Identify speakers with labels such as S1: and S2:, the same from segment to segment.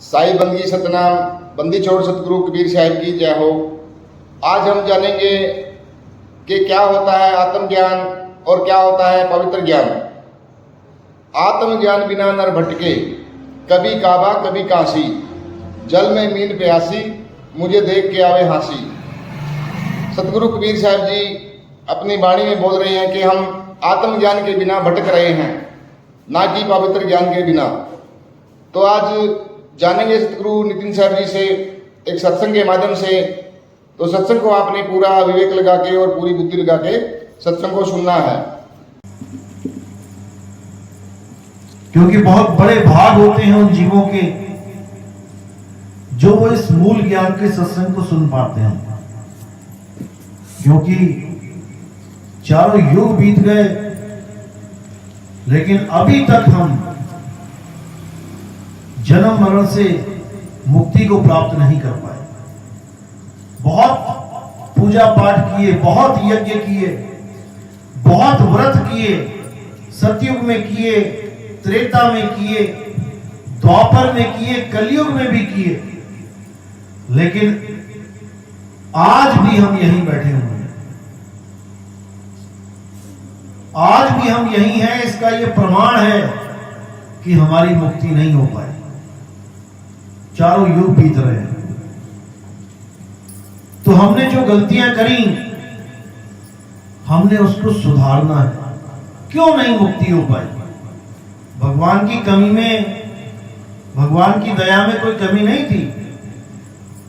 S1: साई बंदगी सतनाम, बंदी छोड़ सतगुरु कबीर साहब की जय हो। आज हम जानेंगे कि क्या होता है आत्मज्ञान और क्या होता है पवित्र ज्ञान। आत्मज्ञान बिना नर भटके, कभी काबा कभी काशी, जल में मीन प्यासी, मुझे देख के आवे हंसी। सतगुरु कबीर साहब जी अपनी वाणी में बोल रहे हैं कि हम आत्मज्ञान के बिना भटक रहे हैं, ना कि पवित्र ज्ञान के बिना। तो आज जानेंगे सतगुरु नितिन साहब जी से एक सत्संग के माध्यम से। तो सत्संग को आपने पूरा विवेक लगा के और पूरी बुद्धि लगा के सत्संग को सुनना है,
S2: क्योंकि बहुत बड़े भाग होते हैं उन जीवों के जो वो इस मूल ज्ञान के सत्संग को सुन पाते हैं। क्योंकि चारों युग बीत गए, लेकिन अभी तक हम जन्म मरण से मुक्ति को प्राप्त नहीं कर पाए। बहुत पूजा पाठ किए, बहुत यज्ञ किए, बहुत व्रत किए, सतयुग में किए, त्रेता में किए, द्वापर में किए, कलयुग में भी किए, लेकिन आज भी हम यहीं बैठे हुए हैं। आज भी हम यहीं हैं। इसका यह प्रमाण है कि हमारी मुक्ति नहीं हो पाई। चारों युग बीत रहे हैं। तो हमने जो गलतियां करी, हमने उसको सुधारना है। क्यों नहीं मुक्ति हो पाई? भगवान की कमी में, भगवान की दया में कोई कमी नहीं थी,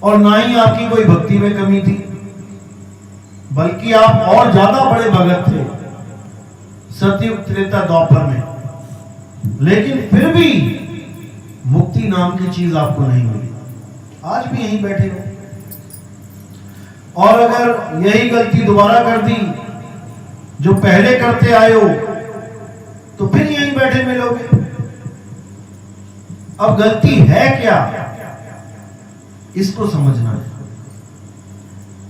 S2: और ना ही आपकी कोई भक्ति में कमी थी, बल्कि आप और ज्यादा बड़े भगत थे सतयुग त्रेता द्वापर में। लेकिन फिर भी मुक्ति नाम की चीज आपको नहीं मिली। आज भी यहीं बैठे हो, और अगर यही गलती दोबारा कर दी जो पहले करते आए हो, तो फिर यहीं बैठे मिलोगे। अब गलती है क्या, इसको समझना है।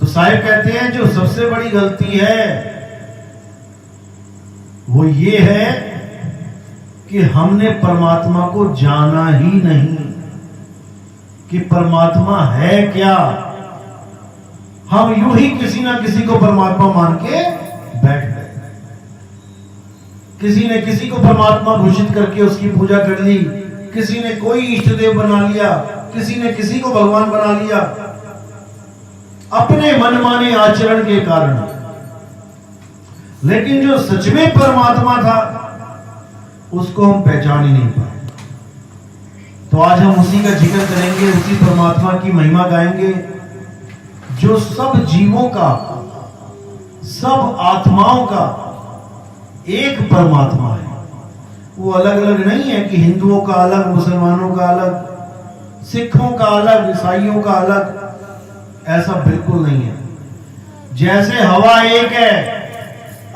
S2: तो साहिब कहते हैं जो सबसे बड़ी गलती है वो ये है कि हमने परमात्मा को जाना ही नहीं कि परमात्मा है क्या। हम यूं ही किसी ना किसी को परमात्मा मान के बैठ गए। किसी ने किसी को परमात्मा घोषित करके उसकी पूजा कर ली, किसी ने कोई इष्ट देव बना लिया, किसी ने किसी को भगवान बना लिया, अपने मनमाने आचरण के कारण। लेकिन जो सच में परमात्मा था उसको हम पहचान ही नहीं पाए। तो आज हम उसी का जिक्र करेंगे, उसी परमात्मा की महिमा गाएंगे जो सब जीवों का, सब आत्माओं का एक परमात्मा है। वो अलग अलग नहीं है कि हिंदुओं का अलग, मुसलमानों का अलग, सिखों का अलग, ईसाइयों का अलग। ऐसा बिल्कुल नहीं है। जैसे हवा एक है,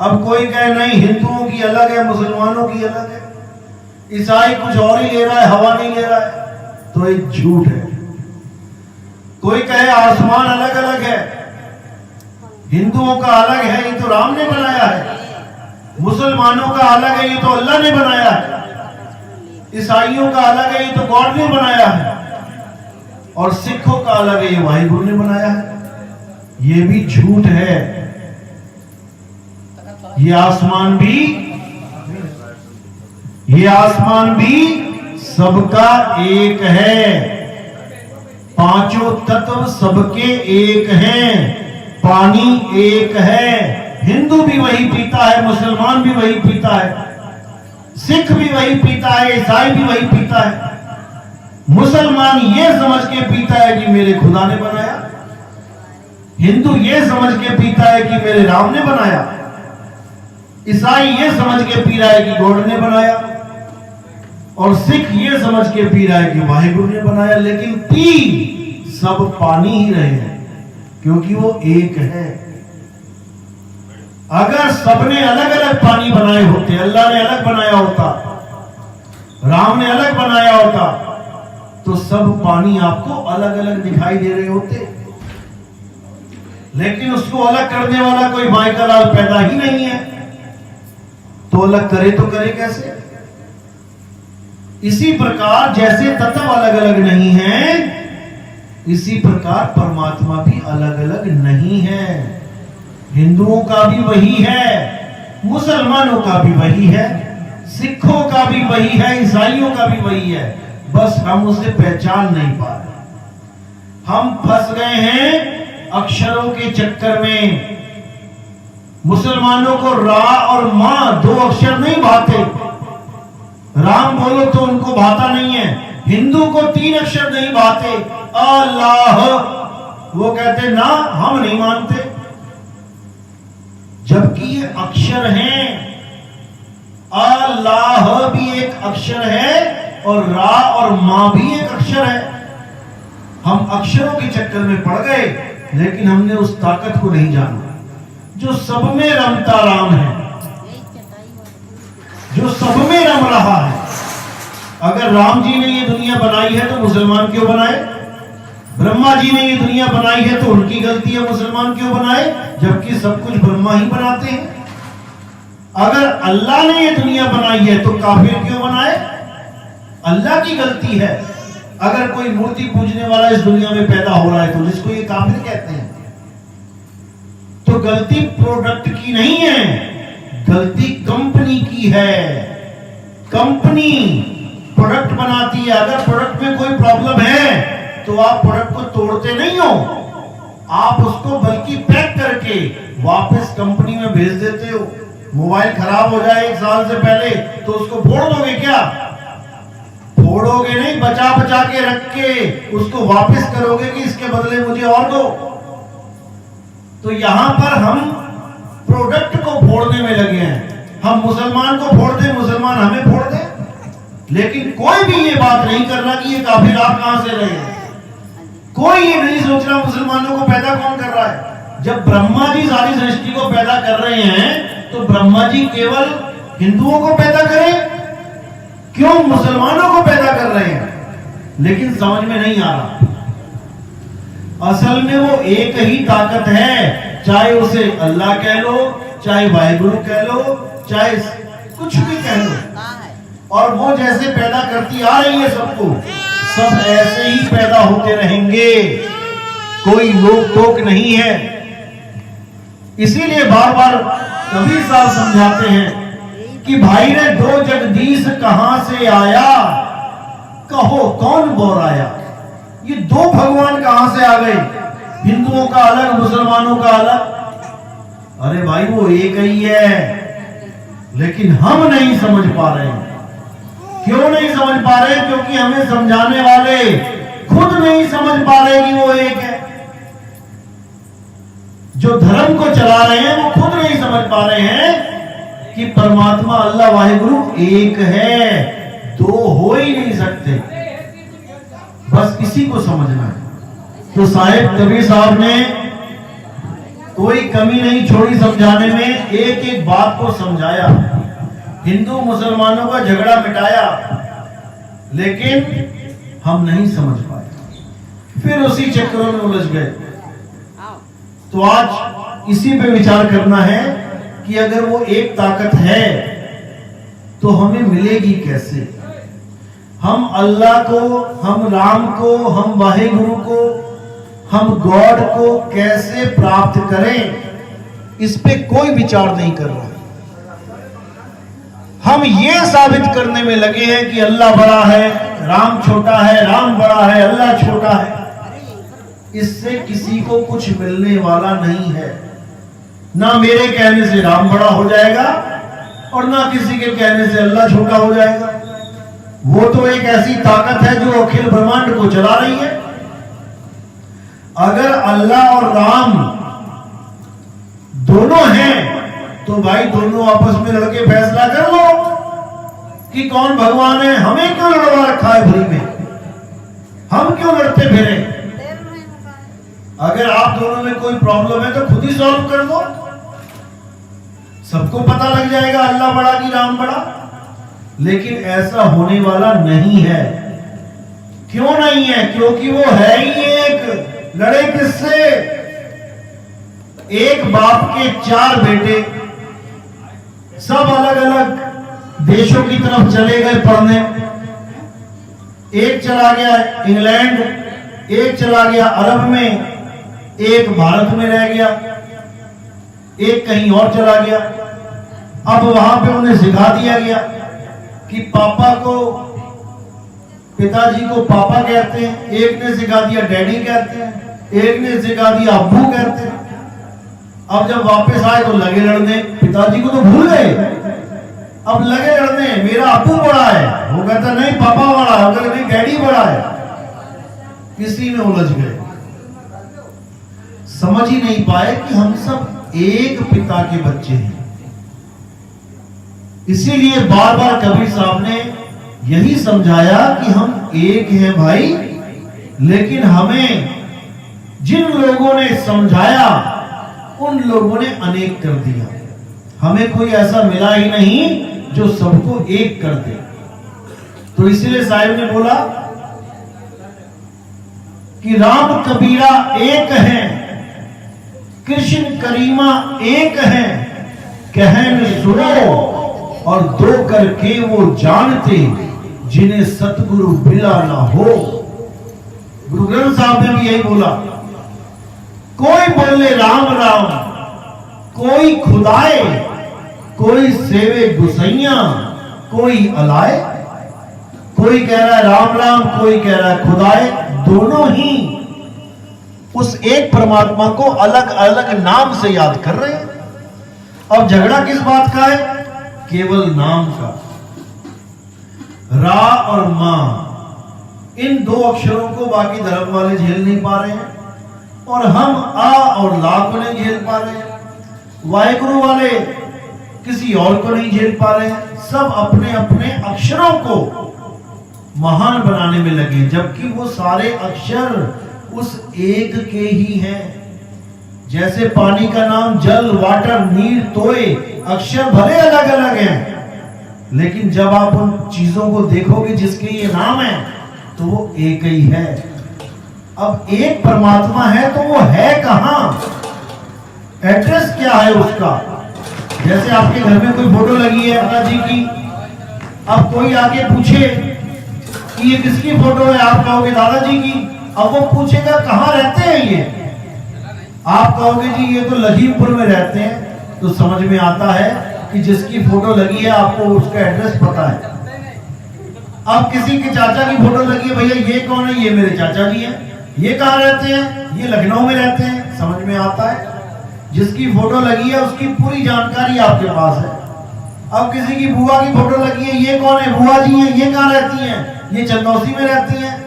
S2: अब कोई कहे नहीं हिंदुओं की अलग है, मुसलमानों की अलग है, ईसाई कुछ और ही ले रहा है, हवा नहीं ले रहा है, तो एक झूठ है। कोई कहे आसमान अलग अलग है, हिंदुओं का अलग है, ये तो राम ने बनाया है, मुसलमानों का अलग है, ये तो अल्लाह ने बनाया है, ईसाइयों का अलग है, ये तो गॉड ने बनाया है, और सिखों का अलग है, ये वाहिगुरु ने बनाया है। ये भी झूठ है। ये आसमान भी सबका एक है। पांचों तत्व सबके एक हैं। पानी एक है। हिंदू भी वही पीता है, मुसलमान भी वही पीता है, सिख भी वही पीता है, ईसाई भी वही पीता है। मुसलमान ये समझ के पीता है कि मेरे खुदा ने बनाया, हिंदू ये समझ के पीता है कि मेरे राम ने बनाया, ईसाई ये समझ के पी रहा है कि गॉड ने बनाया, और सिख ये समझ के पी रहा है कि वाहिगुरु ने बनाया। लेकिन पी सब पानी ही रहे हैं, क्योंकि वो एक है। अगर सबने अलग अलग पानी बनाए होते, अल्लाह ने अलग बनाया होता, राम ने अलग बनाया होता, तो सब पानी आपको अलग अलग दिखाई दे रहे होते। लेकिन उसको अलग करने वाला कोई माइकलाल पैदा ही नहीं है, तो अलग करे तो करे कैसे? इसी प्रकार जैसे तत्व अलग अलग नहीं है, इसी प्रकार परमात्मा भी अलग अलग नहीं है। हिंदुओं का भी वही है, मुसलमानों का भी वही है, सिखों का भी वही है, ईसाइयों का भी वही है। बस हम उसे पहचान नहीं पा रहे। हम फंस गए हैं अक्षरों के चक्कर में। मुसलमानों को रा और मां 2 अक्षर नहीं भाते। राम बोलो तो उनको भाता नहीं है। हिंदू को 3 अक्षर नहीं भाते। अल्लाह वो कहते ना, हम नहीं मानते। जबकि ये अक्षर हैं। अल्लाह भी एक अक्षर है और रा और मां भी एक अक्षर है। हम अक्षरों के चक्कर में पड़ गए, लेकिन हमने उस ताकत को नहीं जाना जो सब में रमता राम है, जो सब में रम रहा है। अगर राम जी ने ये दुनिया बनाई है तो मुसलमान क्यों बनाए? ब्रह्मा जी ने ये दुनिया बनाई है तो उनकी गलती है, मुसलमान क्यों बनाए? जबकि सब कुछ ब्रह्मा ही बनाते हैं। अगर अल्लाह ने ये दुनिया बनाई है तो काफिर क्यों बनाए? अल्लाह की गलती है। अगर कोई मूर्ति पूजने वाला इस दुनिया में पैदा हो रहा है तो जिसको ये काफिर कहते हैं। तो गलती प्रोडक्ट की नहीं है, गलती कंपनी की है। कंपनी प्रोडक्ट बनाती है। अगर प्रोडक्ट में कोई प्रॉब्लम है तो आप प्रोडक्ट को तोड़ते नहीं हो, आप उसको बल्कि पैक करके वापस कंपनी में भेज देते हो। मोबाइल खराब हो जाए 1 साल से पहले तो उसको फोड़ दोगे क्या? फोड़ोगे नहीं, बचा बचा के रख के उसको वापस करोगे कि इसके बदले मुझे और दो। तो यहां पर हम प्रोडक्ट को फोड़ने में लगे हैं। हम मुसलमान को फोड़ दें, मुसलमान हमें फोड़ दे। लेकिन कोई भी ये बात नहीं कर रहा कि ये काफिर आप कहां से रहे। कोई ये नहीं सोच रहा मुसलमानों को पैदा कौन कर रहा है। जब ब्रह्मा जी सारी सृष्टि को पैदा कर रहे हैं तो ब्रह्मा जी केवल हिंदुओं को पैदा करें, क्यों मुसलमानों को पैदा कर रहे हैं? लेकिन समझ में नहीं आ रहा। असल में वो एक ही ताकत है, चाहे उसे अल्लाह कह लो, चाहे वाहिगुरु कह लो, चाहे कुछ भी कह लो। और वो जैसे पैदा करती आ रही है सबको, सब ऐसे ही पैदा होते रहेंगे। कोई रोक टोक नहीं है। इसीलिए बार बार कबीर साहब समझाते हैं कि भाई रे 2 जगदीश कहां से आया, कहो कौन बोराया। ये 2 भगवान कहां से आ गए? हिंदुओं का अलग, मुसलमानों का अलग। अरे भाई वो एक ही है, लेकिन हम नहीं समझ पा रहे हैं। क्यों नहीं समझ पा रहे? क्योंकि हमें समझाने वाले खुद नहीं समझ पा रहे कि वो एक है। जो धर्म को चला रहे हैं वो खुद नहीं समझ पा रहे हैं कि परमात्मा अल्लाह वाहिगुरु एक है, 2 हो ही नहीं सकते। बस इसी को समझना है। तो साहिब कबीर साहब ने कोई कमी नहीं छोड़ी समझाने में, एक एक बात को समझाया। हिंदू मुसलमानों का झगड़ा मिटाया, लेकिन हम नहीं समझ पाए, फिर उसी चक्करों में उलझ गए। तो आज इसी पे विचार करना है कि अगर वो एक ताकत है तो हमें मिलेगी कैसे? हम अल्लाह को, हम राम को, हम वाहिगुरु को, हम गॉड को कैसे प्राप्त करें, इस पे कोई विचार नहीं कर रहा। हम ये साबित करने में लगे हैं कि अल्लाह बड़ा है, राम छोटा है, राम बड़ा है, अल्लाह छोटा है। इससे किसी को कुछ मिलने वाला नहीं है। ना मेरे कहने से राम बड़ा हो जाएगा और ना किसी के कहने से अल्लाह छोटा हो जाएगा। वो तो एक ऐसी ताकत है जो अखिल ब्रह्मांड को चला रही है। अगर अल्लाह और राम दोनों हैं तो भाई दोनों आपस में लड़के फैसला कर लो कि कौन भगवान है। हमें क्यों लड़वा रखा है भरी में? हम क्यों लड़ते फिरे? अगर आप दोनों में कोई प्रॉब्लम है तो खुद ही सॉल्व कर दो, सबको पता लग जाएगा अल्लाह बड़ा कि राम बड़ा। लेकिन ऐसा होने वाला नहीं है। क्यों नहीं है? क्योंकि वो है ही एक। लड़े किससे? एक बाप के 4 बेटे, सब अलग अलग देशों की तरफ चले गए पढ़ने। एक चला गया इंग्लैंड, एक चला गया अरब में, एक भारत में रह गया, एक कहीं और चला गया। अब वहां पे उन्हें सिखा दिया गया कि पापा को, पिताजी को पापा कहते हैं, एक ने सिखा दिया डैडी कहते हैं, एक ने सिखा दिया अब्बू कहते हैं। अब जब वापस आए तो लगे लड़ने, पिताजी को तो भूल गए, अब लगे लड़ने मेरा अब्बू बड़ा है, वो कहता नहीं पापा बड़ा है, वो कहता नहीं डैडी बड़ा है। किसी में उलझ गए, समझ ही नहीं पाए कि हम सब एक पिता के बच्चे हैं। इसीलिए बार बार कबीर साहब ने यही समझाया कि हम एक हैं भाई, लेकिन हमें जिन लोगों ने समझाया उन लोगों ने अनेक कर दिया। हमें कोई ऐसा मिला ही नहीं जो सबको एक कर दे। तो इसीलिए साहिब ने बोला कि राम कबीरा एक हैं, कृष्ण करीमा एक हैं, कहन सुनो और दो करके वो जानते जिन्हें सतगुरु मिला ना हो। गुरु ग्रंथ साहब ने भी यही बोला, कोई बोले राम राम, कोई खुदाए, कोई सेवे गुसैया, कोई अलाए। कोई कह रहा है राम राम, कोई कह रहा है खुदाए, दोनों ही उस एक परमात्मा को अलग अलग नाम से याद कर रहे हैं। अब झगड़ा किस बात का है? केवल नाम का। रा और मां, इन दो अक्षरों को बाकी धर्म वाले झेल नहीं पा रहे हैं, और हम आ और ला को नहीं झेल पा रहे हैं। वाहिगुरु वाले किसी और को नहीं झेल पा रहे हैं। सब अपने अपने अक्षरों को महान बनाने में लगे, जबकि वो सारे अक्षर उस एक के ही हैं। जैसे पानी का नाम जल, वाटर, नीर, तोय, अक्षर भले अलग अलग हैं, लेकिन जब आप उन चीजों को देखोगे जिसके ये नाम है तो वो एक ही है। अब एक परमात्मा है तो वो है कहां? एड्रेस क्या है उसका? जैसे आपके घर में कोई फोटो लगी है दादाजी की, अब कोई आके पूछे कि ये किसकी फोटो है, आप कहोगे दादाजी की। अब वो पूछेगा कहां रहते हैं ये, आप कहोगे जी ये तो लखीमपुर में रहते हैं, तो समझ में आता है कि जिसकी फोटो लगी है आपको उसका एड्रेस पता है। अब किसी के चाचा की फोटो लगी है, भैया ये कौन है? ये मेरे चाचा जी हैं। ये कहां रहते हैं? ये लखनऊ में रहते हैं। समझ में आता है। जिसकी फोटो लगी है उसकी पूरी जानकारी आपके पास है। अब किसी की बुआ की फोटो लगी है, ये कौन है? बुआ जी हैं। ये कहां रहती हैं? ये चंदौसी में रहती हैं।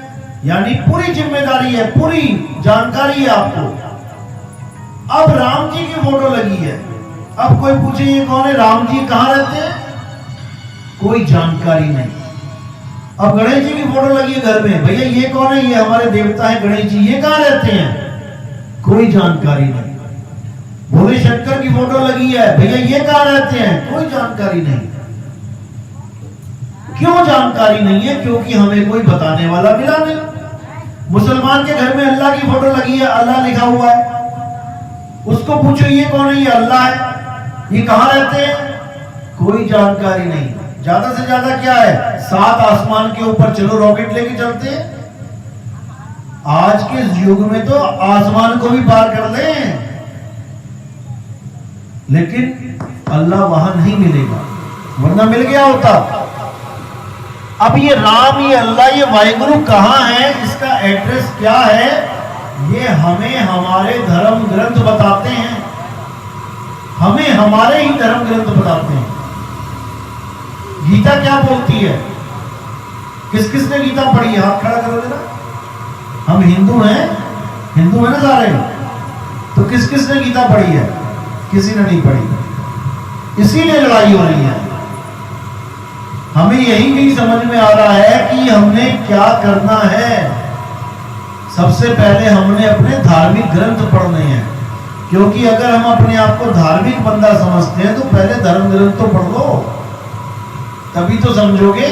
S2: यानी पूरी जिम्मेदारी है, पूरी जानकारी है आपको। अब राम जी की फोटो लगी है, अब कोई पूछे ये कौन है? राम जी कहां रहते हैं? कोई जानकारी नहीं। अब गणेश जी की फोटो लगी है घर में, भैया ये कौन है? ये हमारे देवता है गणेश जी। ये कहां रहते हैं? कोई जानकारी नहीं। भोले शंकर की फोटो लगी है, भैया ये कहां रहते हैं? कोई जानकारी नहीं। क्यों जानकारी नहीं है? क्योंकि हमें कोई बताने वाला मिला नहीं। मुसलमान के घर में अल्लाह की फोटो लगी है, अल्लाह लिखा हुआ है, उसको पूछो ये कौन है? ये अल्लाह है। ये कहां रहते हैं? कोई जानकारी नहीं। ज्यादा से ज्यादा क्या है? 7 आसमान के ऊपर चलो रॉकेट लेके चलते हैं। आज के युग में तो आसमान को भी पार कर लें, लेकिन अल्लाह वहां नहीं मिलेगा, वरना मिल गया होता। अब ये राम, ये अल्लाह, ये वाहिगुरु कहां है? इसका एड्रेस क्या है? ये हमें हमारे धर्म ग्रंथ बताते हैं। हमें हमारे ही धर्म ग्रंथ बताते हैं। गीता क्या बोलती है? किस किस ने गीता पढ़ी है? हाथ खड़ा करो जरा। हम हिंदू हैं, हिंदू है ना सारे, तो किस किस ने गीता पढ़ी है? किसी ने नहीं पढ़ी। इसीलिए लड़ाई हो रही है। हमें यही नहीं समझ में आ रहा है कि हमने क्या करना है। सबसे पहले हमने अपने धार्मिक ग्रंथ पढ़ने हैं, क्योंकि अगर हम अपने आप को धार्मिक बंदा समझते हैं तो पहले धर्म ग्रंथ तो पढ़ लो, तभी तो समझोगे।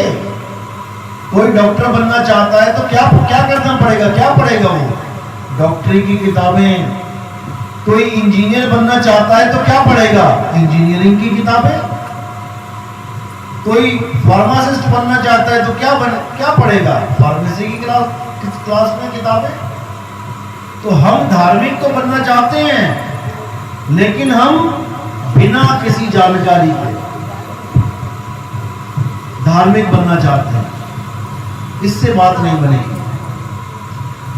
S2: कोई डॉक्टर बनना चाहता है तो क्या क्या करना पड़ेगा? क्या पढ़ेगा वो? डॉक्टरी की किताबें। कोई इंजीनियर बनना चाहता है तो क्या पढ़ेगा? इंजीनियरिंग की किताबें। कोई फार्मासिस्ट बनना चाहता है तो क्या पढ़ेगा? फार्मेसी की क्लास में किताबें। तो हम धार्मिक तो बनना चाहते हैं, लेकिन हम बिना किसी जानकारी के धार्मिक बनना चाहते हैं, इससे बात नहीं बनेगी।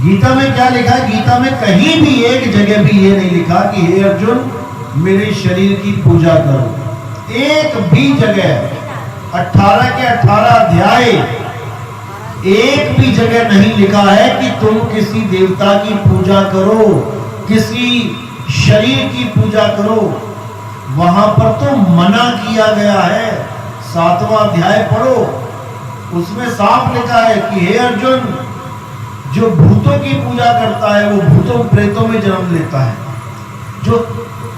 S2: गीता में क्या लिखा है? गीता में कहीं भी एक जगह भी ये नहीं लिखा कि हे अर्जुन मेरे शरीर की पूजा करो। एक भी जगह 18 के 18 अध्याय एक भी जगह नहीं लिखा है कि तुम किसी देवता की पूजा करो, किसी शरीर की पूजा करो। वहां पर तो मना किया गया है। 7वां अध्याय पढ़ो, उसमें साफ लिखा है कि हे अर्जुन, जो भूतों की पूजा करता है वो भूतों प्रेतों में जन्म लेता है, जो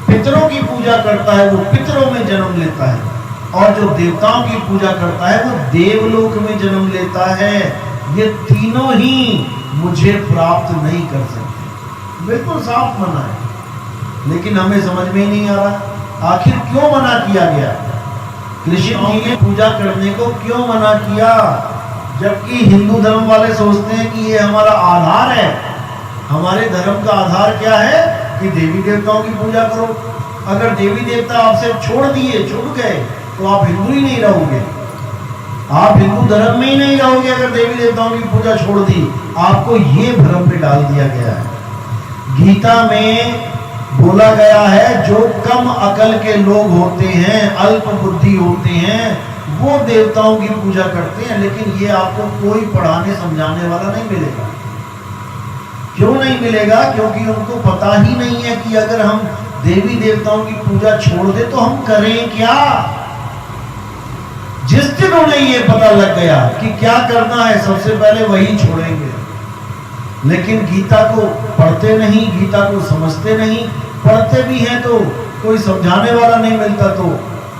S2: पितरों की पूजा करता है वो पितरों में जन्म लेता है, और जो देवताओं की पूजा करता है वो देवलोक में जन्म लेता है। ये तीनों ही मुझे प्राप्त नहीं कर सकते। बिल्कुल साफ मना है, लेकिन हमें समझ में ही नहीं आ रहा आखिर क्यों मना किया गया। कृष्ण जी ने पूजा करने को क्यों मना किया, जबकि हिंदू धर्म वाले सोचते हैं कि ये हमारा आधार है। हमारे धर्म का आधार क्या है कि देवी देवताओं की पूजा करो। अगर देवी देवता आपसे छोड़ गए तो आप हिंदू ही नहीं रहोगे, आप हिंदू धर्म में ही नहीं रहोगे। अगर देवी देवताओं की पूजा छोड़ दी, आपको ये भ्रम पे डाल दिया गया है। गीता में बोला गया है जो कम अकल के लोग होते हैं, अल्प बुद्धि होते हैं, वो देवताओं की पूजा करते हैं, लेकिन ये आपको कोई पढ़ाने समझाने वाला नहीं मिलेगा। क्यों नहीं मिलेगा? क्योंकि उनको पता ही नहीं है कि अगर हम देवी देवताओं की पूजा छोड़ दे तो हम करें क्या। जिस दिन उन्हें ये पता लग गया कि क्या करना है, सबसे पहले वही छोड़ेंगे। लेकिन गीता को पढ़ते नहीं, गीता को समझते नहीं, पढ़ते भी हैं तो कोई समझाने वाला नहीं मिलता तो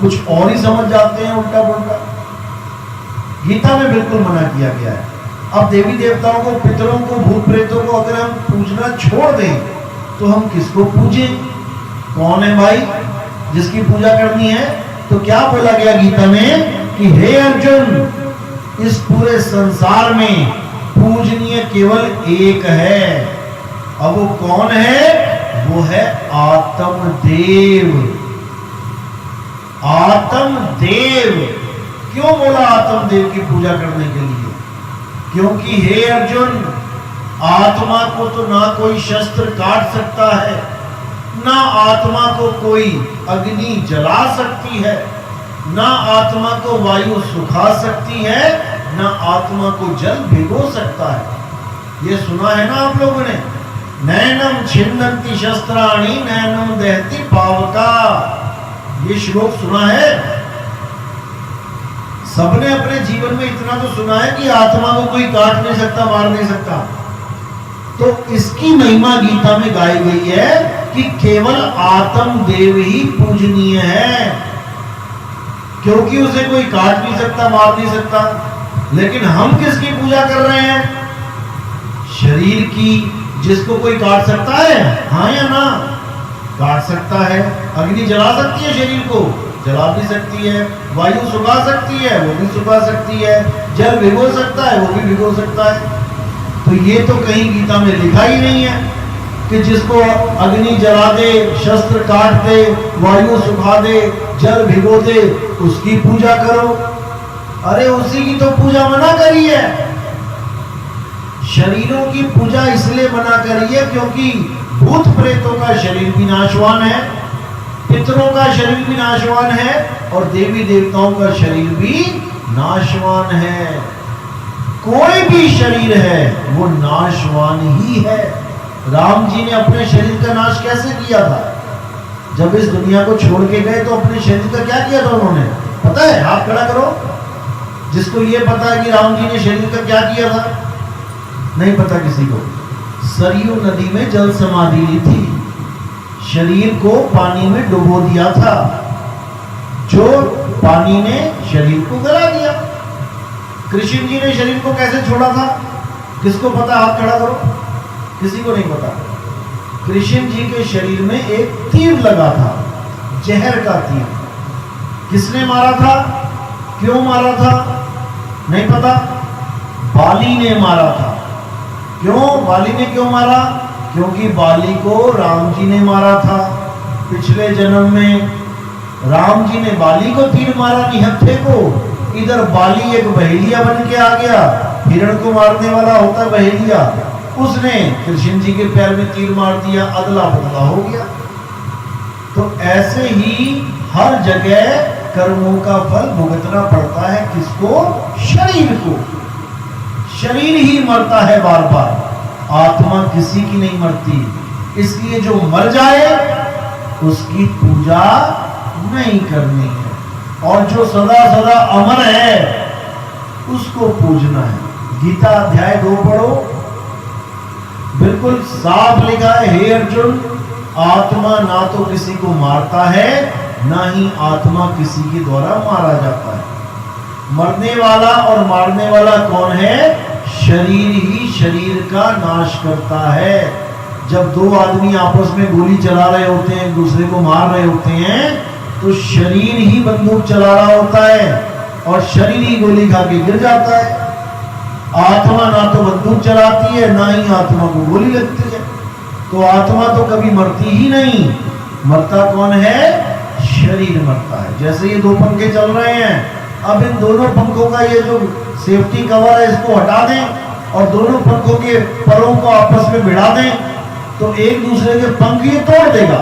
S2: कुछ और ही समझ जाते हैं उल्टा पुल्टा। गीता में बिल्कुल मना किया गया है। अब देवी देवताओं को, पितरों को, भूत प्रेतों को अगर हम पूजना छोड़ दें तो हम किसको पूजें? कौन है भाई जिसकी पूजा करनी है? तो क्या बोला गया गीता में कि हे अर्जुन, इस पूरे संसार में पूजनीय केवल एक है। अब वो कौन है? वो है आत्मदेव। आत्मदेव क्यों बोला आत्मदेव की पूजा करने के लिए? क्योंकि हे अर्जुन, आत्मा को तो ना कोई शस्त्र काट सकता है, ना आत्मा को कोई अग्नि जला सकती है, ना आत्मा को वायु सुखा सकती है, ना आत्मा को जल भिगो सकता है। ये सुना है ना आप लोगों ने? नैनम छिन्नन्ति शस्त्राणि नैनम दहति पावका। ये श्लोक सुना है? सबने अपने जीवन में इतना तो सुना है कि आत्मा को कोई काट नहीं सकता, मार नहीं सकता। तो इसकी महिमा गीता में गाई गई है कि केवल आत्मदेव ही पूजनीय है, क्योंकि उसे कोई काट नहीं सकता, मार नहीं सकता। लेकिन हम किसकी पूजा कर रहे हैं? शरीर की, जिसको कोई काट सकता है? हाँ या ना? काट सकता है। अग्नि जला सकती है शरीर को, जला भी सकती है। वायु सुखा सकती है, वो भी सुखा सकती है। जल भिगो सकता है, वो भी भिगो सकता है। तो ये तो कहीं गीता में लिखा ही नहीं है कि जिसको अग्नि जला दे, शस्त्र काट दे, वायु सुखा दे, जल भिगो दे, उसकी पूजा करो। अरे उसी की तो पूजा मना करी है। शरीरों की पूजा इसलिए मना करी है क्योंकि भूत प्रेतों का शरीर भी नाशवान है, पितरों का शरीर भी नाशवान है, और देवी देवताओं का शरीर भी नाशवान है। कोई भी शरीर है वो नाशवान ही है। राम जी ने अपने शरीर का नाश कैसे किया था? जब इस दुनिया को छोड़ के गए तो अपने शरीर का क्या किया था उन्होंने? पता है? हाथ खड़ा करो जिसको ये पता है कि राम जी ने शरीर का क्या किया था। नहीं पता किसी को। सरयू नदी में जल समाधि ली थी, शरीर को पानी में डुबो दिया था, जो पानी ने शरीर को गला दिया। कृष्ण जी ने शरीर को कैसे छोड़ा था? किसको पता? हाथ खड़ा करो। किसी को नहीं पता। कृष्ण जी के शरीर में एक तीर लगा था, जहर का तीर। किसने मारा था? क्यों मारा था नहीं पता, बाली ने मारा था। क्यों बाली ने क्यों मारा? क्योंकि बाली को राम जी ने मारा था। पिछले जन्म में राम जी ने बाली को तीर मारा, निहत्थे को। इधर बाली एक बहेलिया बन के आ गया, हिरण को मारने वाला होता है बहेलिया, उसने कृष्ण जी के पैर में तीर मार दिया, अदला बदला हो गया। तो ऐसे ही हर जगह कर्मों का फल भुगतना पड़ता है। किसको? शरीर को। शरीर ही मरता है बार बार, आत्मा किसी की नहीं मरती। इसलिए जो मर जाए उसकी पूजा नहीं करनी है, और जो सदा सदा अमर है उसको पूजना है। गीता अध्याय 2 पढ़ो, बिल्कुल साफ लिखा है, हे अर्जुन, आत्मा ना तो किसी को मारता है, ना ही आत्मा किसी के द्वारा मारा जाता है। मरने वाला और मारने वाला कौन है? शरीर ही शरीर का नाश करता है। जब दो आदमी आपस में गोली चला रहे होते हैं, एक दूसरे को मार रहे होते हैं, तो शरीर ही बंदूक चला रहा होता है और शरीर ही गोली खा के गिर जाता है। आत्मा ना तो बंदूक चलाती है, ना ही आत्मा को गोली लगती है। तो आत्मा तो कभी मरती ही नहीं। मरता कौन है? शरीर मरता है। जैसे ये दो पंखे चल रहे हैं, अब इन दोनों पंखों का ये जो सेफ्टी कवर है इसको हटा दें और दोनों पंखों के परों को आपस में भिड़ा दें, तो एक दूसरे के पंख ये तोड़ देगा,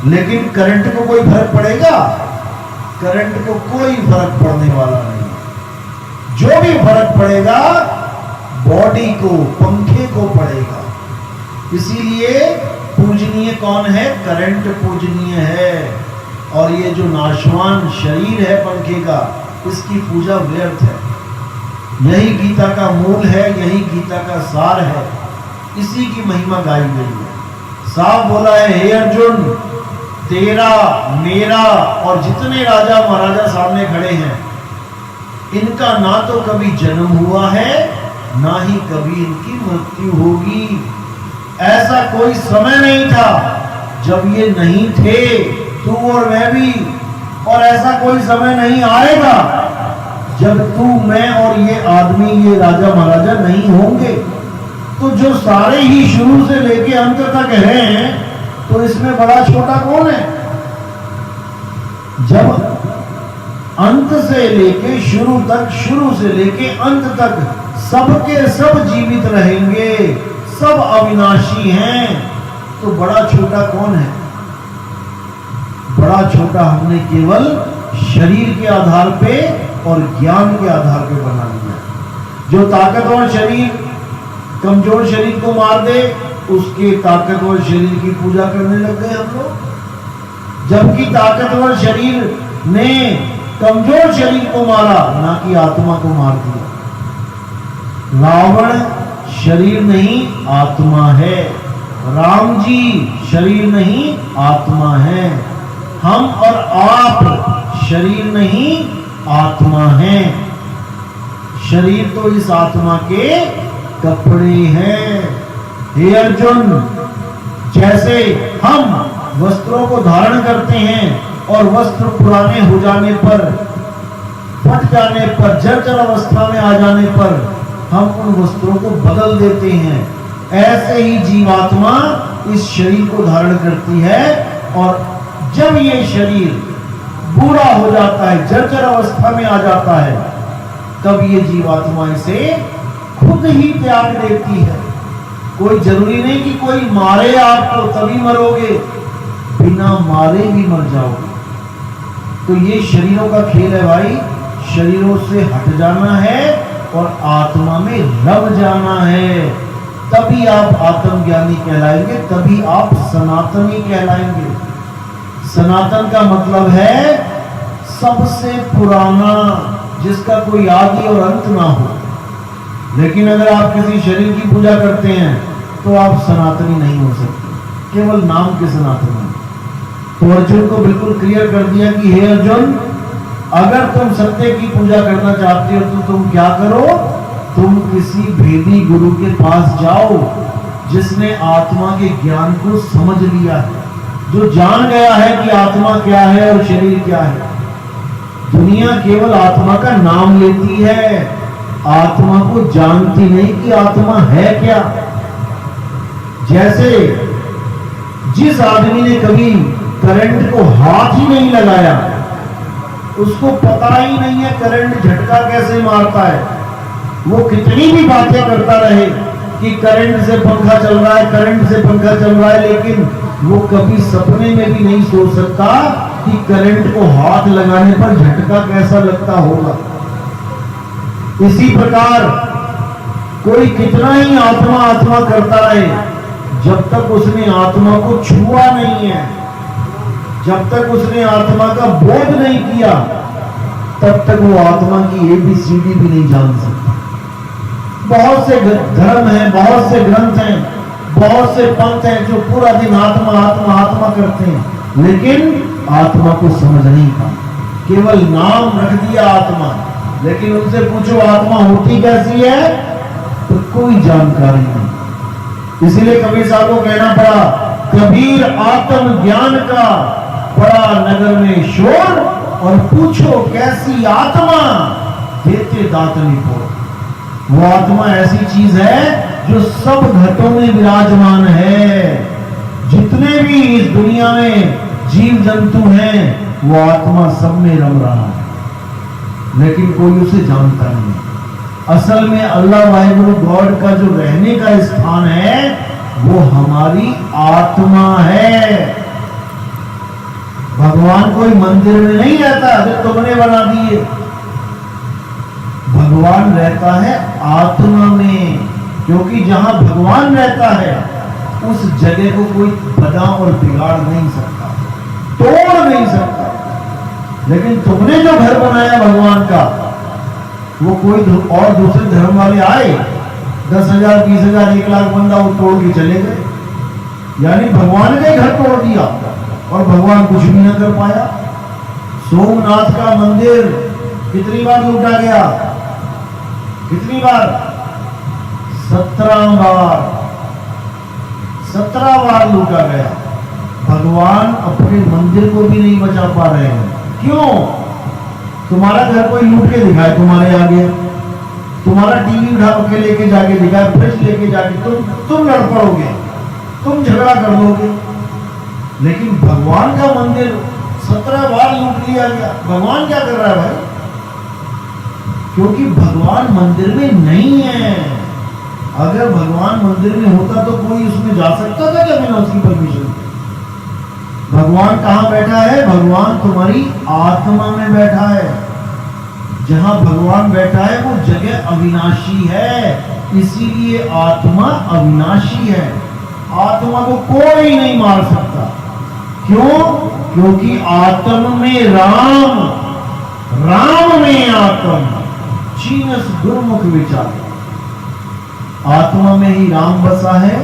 S2: लेकिन करंट को कोई फर्क पड़ेगा? करंट को कोई फर्क पड़ने वाला नहीं। जो भी फर्क पड़ेगा बॉडी को, पंखे को पड़ेगा। इसीलिए पूजनीय कौन है? करंट पूजनीय है। और ये जो नाशवान शरीर है पंखे का, इसकी पूजा व्यर्थ है। यही गीता का मूल है, यही गीता का सार है, इसी की महिमा गाई गई है। साफ बोला है, हे अर्जुन, तेरा, मेरा और जितने राजा महाराजा सामने खड़े हैं, इनका ना तो कभी जन्म हुआ है, ना ही कभी इनकी मृत्यु होगी। ऐसा कोई समय नहीं था जब ये नहीं थे, तू और मैं भी। और ऐसा कोई समय नहीं आएगा जब तू, मैं और ये आदमी, ये राजा महाराजा नहीं होंगे। तो जो सारे ही शुरू से लेके अंत तक हैं, तो इसमें बड़ा छोटा कौन है? जब अंत से लेके शुरू तक, शुरू से लेके अंत तक सबके सब जीवित रहेंगे, सब अविनाशी हैं, तो बड़ा छोटा कौन है? बड़ा छोटा हमने केवल शरीर के आधार पे और ज्ञान के आधार पे बना लिया। जो ताकतवर शरीर कमजोर शरीर को मार दे, उसके ताकतवर शरीर की पूजा करने लग गए हम लोग। जबकि ताकतवर शरीर ने कमजोर शरीर को मारा, ना कि आत्मा को मार दिया। रावण शरीर नहीं आत्मा है, राम जी शरीर नहीं आत्मा है, हम और आप शरीर नहीं आत्मा हैं। शरीर तो इस आत्मा के कपड़े हैं। हे अर्जुन, जैसे हम वस्त्रों को धारण करते हैं और वस्त्र पुराने हो जाने पर, फट जाने पर, जर्जर अवस्था में आ जाने पर हम उन वस्त्रों को बदल देते हैं, ऐसे ही जीवात्मा इस शरीर को धारण करती है। और जब ये शरीर बूढ़ा हो जाता है, जर्जर अवस्था में आ जाता है, तब ये जीवात्मा इसे खुद ही त्याग देती है। कोई जरूरी नहीं कि कोई मारे आपको तभी मरोगे, बिना मारे भी मर जाओगे। तो ये शरीरों का खेल है भाई। शरीरों से हट जाना है और आत्मा में रम जाना है, तभी आप आत्मज्ञानी कहलाएंगे, तभी आप सनातनी कहलाएंगे। सनातन का मतलब है सबसे पुराना, जिसका कोई आदि और अंत ना हो। लेकिन अगर आप किसी शरीर की पूजा करते हैं तो आप सनातनी नहीं हो सकते, केवल नाम के सनातनी। तो अर्जुन को बिल्कुल क्लियर कर दिया कि हे अर्जुन, अगर तुम सत्य की पूजा करना चाहते हो तो तुम क्या करो? तुम किसी भेदी गुरु के पास जाओ, जिसने आत्मा के ज्ञान को समझ लिया है, जो जान गया है कि आत्मा क्या है और शरीर क्या है। दुनिया केवल आत्मा का नाम लेती है, आत्मा को जानती नहीं कि आत्मा है क्या। जैसे जिस आदमी ने कभी करंट को हाथ ही नहीं लगाया, उसको पता ही नहीं है करंट झटका कैसे मारता है। वो कितनी भी बातें करता रहे कि करंट से पंखा चल रहा है, करंट से पंखा चल रहा है, लेकिन वो कभी सपने में भी नहीं सोच सकता कि करंट को हाथ लगाने पर झटका कैसा लगता होगा। इसी प्रकार कोई कितना ही आत्मा आत्मा करता रहे, जब तक उसने आत्मा को छुआ नहीं है, जब तक उसने आत्मा का बोध नहीं किया, तब तक वो आत्मा की ABCD भी नहीं जान सकता। बहुत से धर्म हैं, बहुत से ग्रंथ हैं, बहुत से पंथ हैं जो पूरा दिन आत्मा आत्मा आत्मा करते हैं, लेकिन आत्मा को समझ नहीं पाते। केवल नाम रख दिया आत्मा, लेकिन उनसे पूछो आत्मा होती कैसी है, तो कोई जानकारी नहीं। इसीलिए कबीर साहब को कहना पड़ा, कबीर आत्म ज्ञान का बड़ा नगर में शोर, और पूछो कैसी आत्मा, देते दातनी को। वो आत्मा ऐसी चीज है जो सब घटों में विराजमान है। जितने भी इस दुनिया में जीव जंतु हैं, वो आत्मा सब में रम रहा है, लेकिन कोई उसे जानता नहीं। असल में अल्लाह वाहिगुरु गॉड का जो रहने का स्थान है, वो हमारी आत्मा है। भगवान कोई मंदिर में नहीं रहता जो तुमने बना दिए। भगवान रहता है आत्मा में, क्योंकि जहां भगवान रहता है उस जगह को कोई बना और बिगाड़ नहीं सकता, तोड़ नहीं सकता। लेकिन तुमने जो घर बनाया भगवान का, वो कोई और दूसरे धर्म वाले आए, 10,000 20,000 1 लाख बंदा वो तोड़ के चले गए, यानी भगवान का ही घर तोड़ दिया और भगवान कुछ भी न कर पाया। सोमनाथ का मंदिर कितनी बार लूटा गया, कितनी बार? 17 बार, 17 बार लूटा गया। भगवान अपने मंदिर को भी नहीं बचा पा रहे हैं। क्यों? तुम्हारा घर कोई लूट के दिखाए तुम्हारे आगे, तुम्हारा टीवी उठा के लेके जाके दिखाए, फ्रिज लेके जाके तुम लड़ पड़ोगे, तुम झगड़ा कर लोगे। लेकिन भगवान का मंदिर 17 बार लूट लिया गया। भगवान क्या कर रहा है भाई? क्योंकि भगवान मंदिर में नहीं है। अगर भगवान मंदिर में होता तो कोई उसमें जा सकता था क्या बिना उसकी परमिशन? भगवान कहां बैठा है? भगवान तुम्हारी आत्मा में बैठा है। जहां भगवान बैठा है वो जगह अविनाशी है, इसीलिए आत्मा अविनाशी है। आत्मा को कोई नहीं मार सकता। क्यों? क्योंकि आत्म में राम, राम में आत्म, चीनस गुरुमुख विचार। आत्मा में ही राम बसा है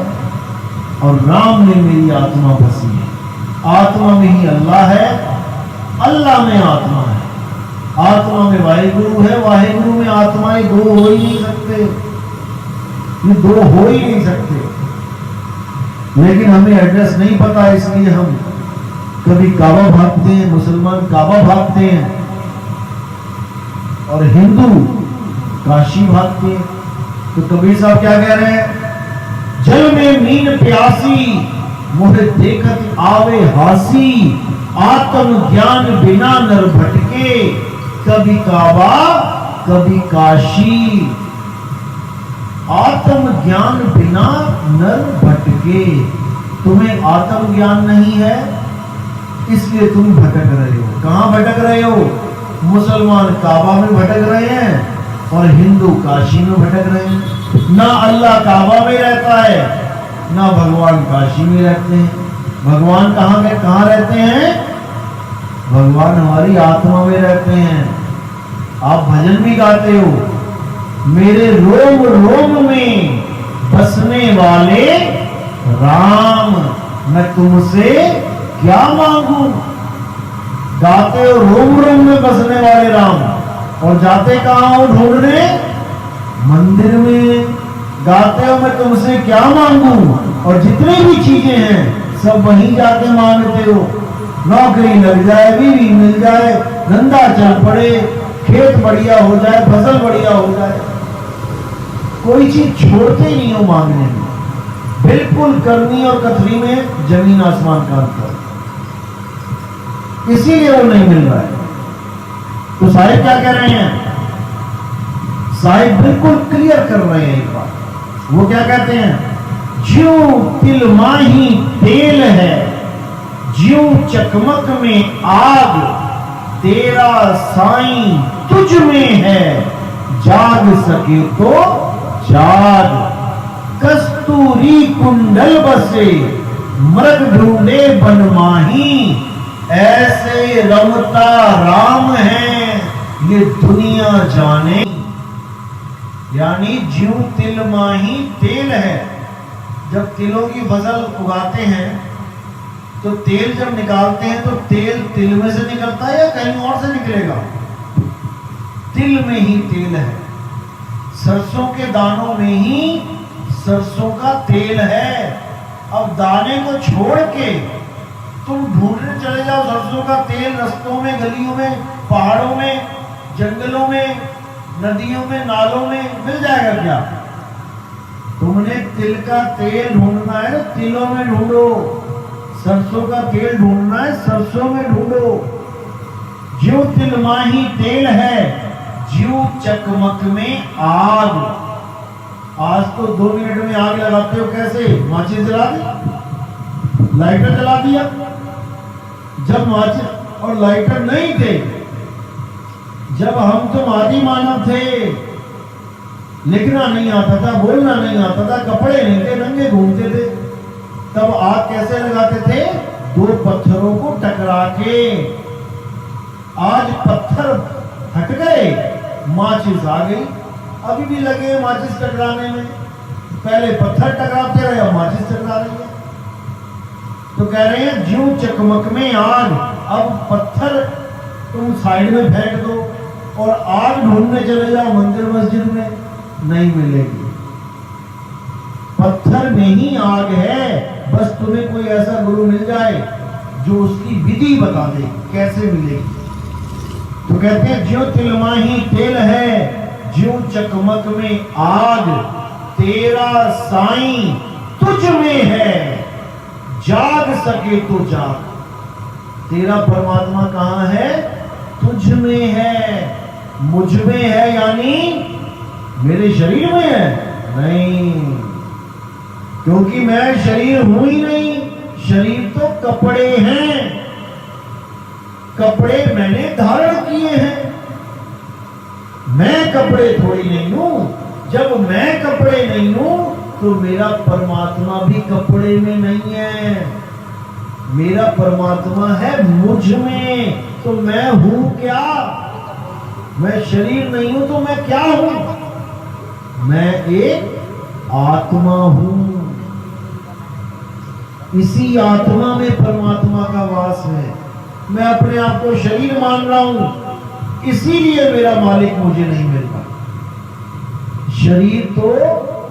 S2: और राम में मेरी आत्मा बसी है। आत्मा में ही अल्लाह है, अल्लाह में आत्मा है। आत्मा में वाहिगुरु है, वाहिगुरु में आत्मा, ये दो हो ही नहीं सकते, ये दो हो ही नहीं सकते। लेकिन हमें एड्रेस नहीं पता, इसलिए हम कभी काबा भागते हैं, मुसलमान काबा भागते हैं और हिंदू काशी भागते हैं। तो कबीर साहब क्या कह रहे हैं? जल में मीन प्यासी, मुझे देखत आवे हासी, आत्म ज्ञान बिना नर भटके, कभी काबा कभी काशी। आत्म ज्ञान बिना नर भटके। तुम्हें आत्म ज्ञान नहीं है, इसलिए तुम भटक रहे हो। कहां भटक रहे हो? मुसलमान काबा में भटक रहे हैं और हिंदू काशी में भटक रहे हैं। ना अल्लाह काबा में रहता है, ना भगवान काशी में रहते हैं। भगवान कहां रहते हैं? भगवान हमारी आत्मा में रहते हैं। आप भजन भी गाते हो, मेरे रोम रोम में बसने वाले राम, मैं तुमसे क्या मांगू। गाते हो रोम रोम में बसने वाले राम, और जाते कहां हो ढूंढने? मंदिर में। गाते हो मैं तुमसे क्या मांगू, और जितनी भी चीजें हैं सब वहीं जाके मांगते हो। नौकरी लग जाए, बीवी मिल जाए, धंधा चल पड़े, खेत बढ़िया हो जाए, फसल बढ़िया हो जाए, कोई चीज छोड़ते ही नहीं हो मांगने में। बिल्कुल करनी और कथनी में जमीन आसमान का अंतर, इसीलिए वो नहीं मिल रहा है। तो साहिब क्या कह रहे हैं? साहिब बिल्कुल क्लियर कर रहे हैं एक बात। वो क्या कहते हैं? ज्यों तिल माही तेल है, ज्यों चकमक में आग, तेरा साईं तुझ में है, जाग सके तो जाग। कस्तूरी कुंडल बसे, मृग ढूंढे बन माही, ऐसे रमता राम है, ये दुनिया जाने। यानी ज्यों तिल माही तेल है, जब तिलों की फसल उगाते हैं तो तेल जब निकालते हैं तो तेल तिल में से निकलता है या कहीं और से निकलेगा? तिल में ही तेल है। सरसों के दानों में ही सरसों का तेल है। अब दाने को छोड़ के तुम ढूंढने चले जाओ सरसों का तेल रास्तों में, गलियों में, पहाड़ों में, जंगलों में, नदियों में, नालों में, मिल जाएगा क्या? तुमने तिल का तेल ढूंढना है तो तिलों में ढूंढो, सरसों का तेल ढूंढना है सरसों में ढूंढो। ज्यों तिल माही तेल है, ज्यों चकमक में आग। आज तो 2 मिनट में आग लगाते हो, कैसे? माचिस जला दी, लाइटर जला दिया। जब माचिस और लाइटर नहीं थे, जब हम तो आदि मानव थे, लिखना नहीं आता था, बोलना नहीं आता था, कपड़े नहीं थे, नंगे घूमते थे, तब आग कैसे लगाते थे? 2 पत्थरों को टकरा के। आज पत्थर हट गए, माचिस आ गई। अभी भी लगे माचिस टकराने में। पहले पत्थर टकराते रहे, अब माचिस टकरा रही है। तो कह रहे हैं ज्यों चकमक में आग। अब पत्थर तुम साइड में फेंक दो और आग ढूंढने चले जाओ मंदिर मस्जिद में, नहीं मिलेगी। पत्थर में ही आग है। बस तुम्हें कोई ऐसा गुरु मिल जाए जो उसकी विधि बता दे कैसे मिलेगी। तो कहते हैं ज्यों तिल माही तेल है, ज्यों चकमक में आग, तेरा साईं तुझ में है, जाग सके तो जाग। तेरा परमात्मा कहां है? तुझ में है। मुझ में है यानी मेरे शरीर में है? नहीं, क्योंकि मैं शरीर हूं ही नहीं। शरीर तो कपड़े हैं, कपड़े मैंने धारण किए हैं। मैं कपड़े थोड़ी नहीं हूं। जब मैं कपड़े नहीं हूं तो मेरा परमात्मा भी कपड़े में नहीं है। मेरा परमात्मा है मुझ में। तो मैं हूं क्या? मैं शरीर नहीं हूं तो मैं क्या हूं? मैं एक आत्मा हूं। इसी आत्मा में परमात्मा का वास है। मैं अपने आप को शरीर मान रहा हूं, इसीलिए मेरा मालिक मुझे नहीं मिलता। शरीर तो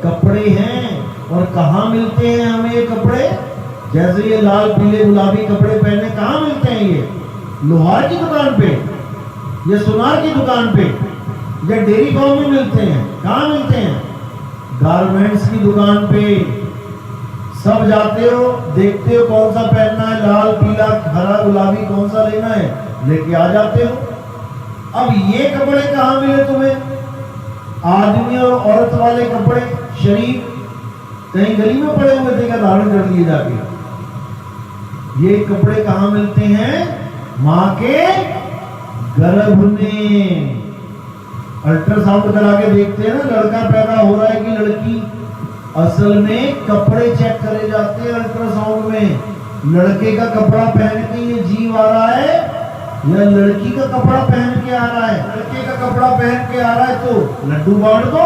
S2: कपड़े हैं। और कहां मिलते हैं हमें ये कपड़े? जैसे ये लाल पीले गुलाबी कपड़े पहने कहां मिलते हैं? ये लोहार की दुकान पे, ये सुनार की दुकान पे, या डेयरी फार्म में मिलते हैं? कहां मिलते हैं? गारमेंट्स की दुकान पे। सब जाते हो, देखते हो कौन सा पहनना है, लाल पीला हरा गुलाबी कौन सा लेना है, लेके आ जाते हो। अब ये कपड़े कहां मिले तुम्हें? आदमी और औरत वाले कपड़े, शरीर कहीं गली में पड़े हुए थे क्या धारण कर लिए जाके? ये कपड़े कहां मिलते हैं? मां के गर्भ में। अल्ट्रासाउंड करा के देखते हैं ना, लड़का पैदा हो रहा है कि लड़की। असल में कपड़े चेक करे जाते हैं अल्ट्रासाउंड में। लड़के का कपड़ा पहन के ये जीव आ रहा है या लड़की का कपड़ा पहन के आ रहा है? लड़के का कपड़ा पहन के आ रहा है तो लड्डू बांट दो,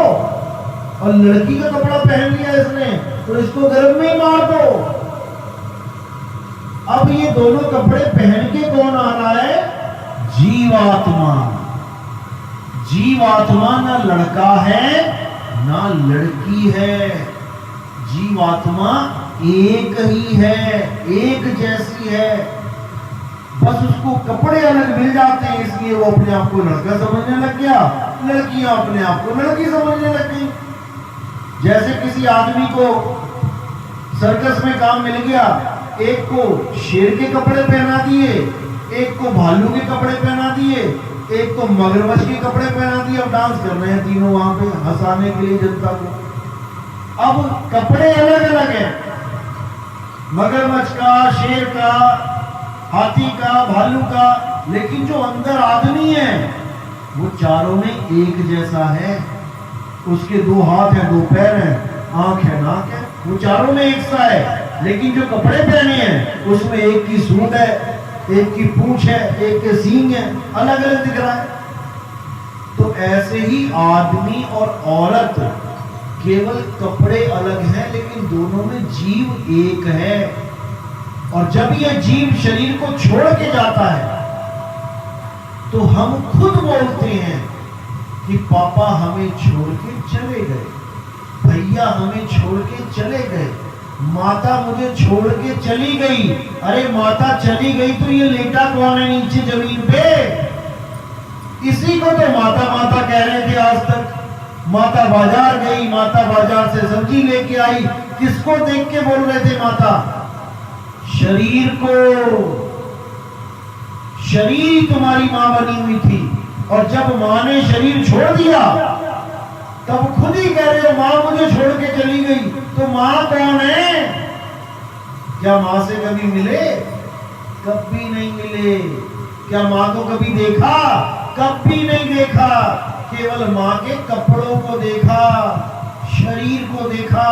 S2: और लड़की का कपड़ा पहन लिया इसने तो इसको गर्भ में ही मार दो। अब ये दोनों कपड़े पहन के कौन आ रहा है? जीवात्मा। जीवात्मा ना लड़का है ना लड़की है। जीवात्मा एक ही है, एक जैसी है। बस उसको कपड़े अलग मिल जाते हैं, इसलिए वो अपने आप को लड़का समझने लग गया, लड़कियां अपने आप को लड़की समझने लग गई। जैसे किसी आदमी को सर्कस में काम मिल गया, एक को शेर के कपड़े पहना दिए, एक को भालू के कपड़े पहना दिए, एक को मगरमच्छ के कपड़े पहना दिए। अब डांस कर रहे हैं तीनों वहां पे हंसाने के लिए जनता को। अब कपड़े अलग अलग हैं, मगरमच्छ का, शेर का, हाथी का, भालू का, लेकिन जो अंदर आदमी है वो चारों में एक जैसा है। उसके 2 हाथ हैं, 2 पैर हैं, आंख है, नाक है, वो चारों में एक सा है। लेकिन जो कपड़े पहने हैं उसमें एक की सूंड है, एक की पूंछ है, एक के सींग है, अलग अलग दिख रहा है। तो ऐसे ही आदमी और औरत, केवल कपड़े अलग हैं लेकिन दोनों में जीव एक है। और जब यह जीव शरीर को छोड़ के जाता है तो हम खुद बोलते हैं कि पापा हमें छोड़ के चले गए, भैया हमें छोड़ के चले गए, माता मुझे छोड़ के चली गई। अरे माता चली गई तो ये लेटा कौन है नीचे जमीन पे? इसी को तो माता माता कह रहे थे आज तक। माता बाजार गई, माता बाजार से सब्जी लेके आई, किसको देख के बोल रहे थे माता? शरीर को। शरीर तुम्हारी मां बनी हुई थी, और जब मां ने शरीर छोड़ दिया तब खुद ही कह रहे हो मां मुझे छोड़ के चली गई। तो मां कौन है? क्या मां से कभी मिले? कभी नहीं मिले। क्या मां को कभी देखा? कभी नहीं देखा। केवल मां के कपड़ों को देखा, शरीर को देखा,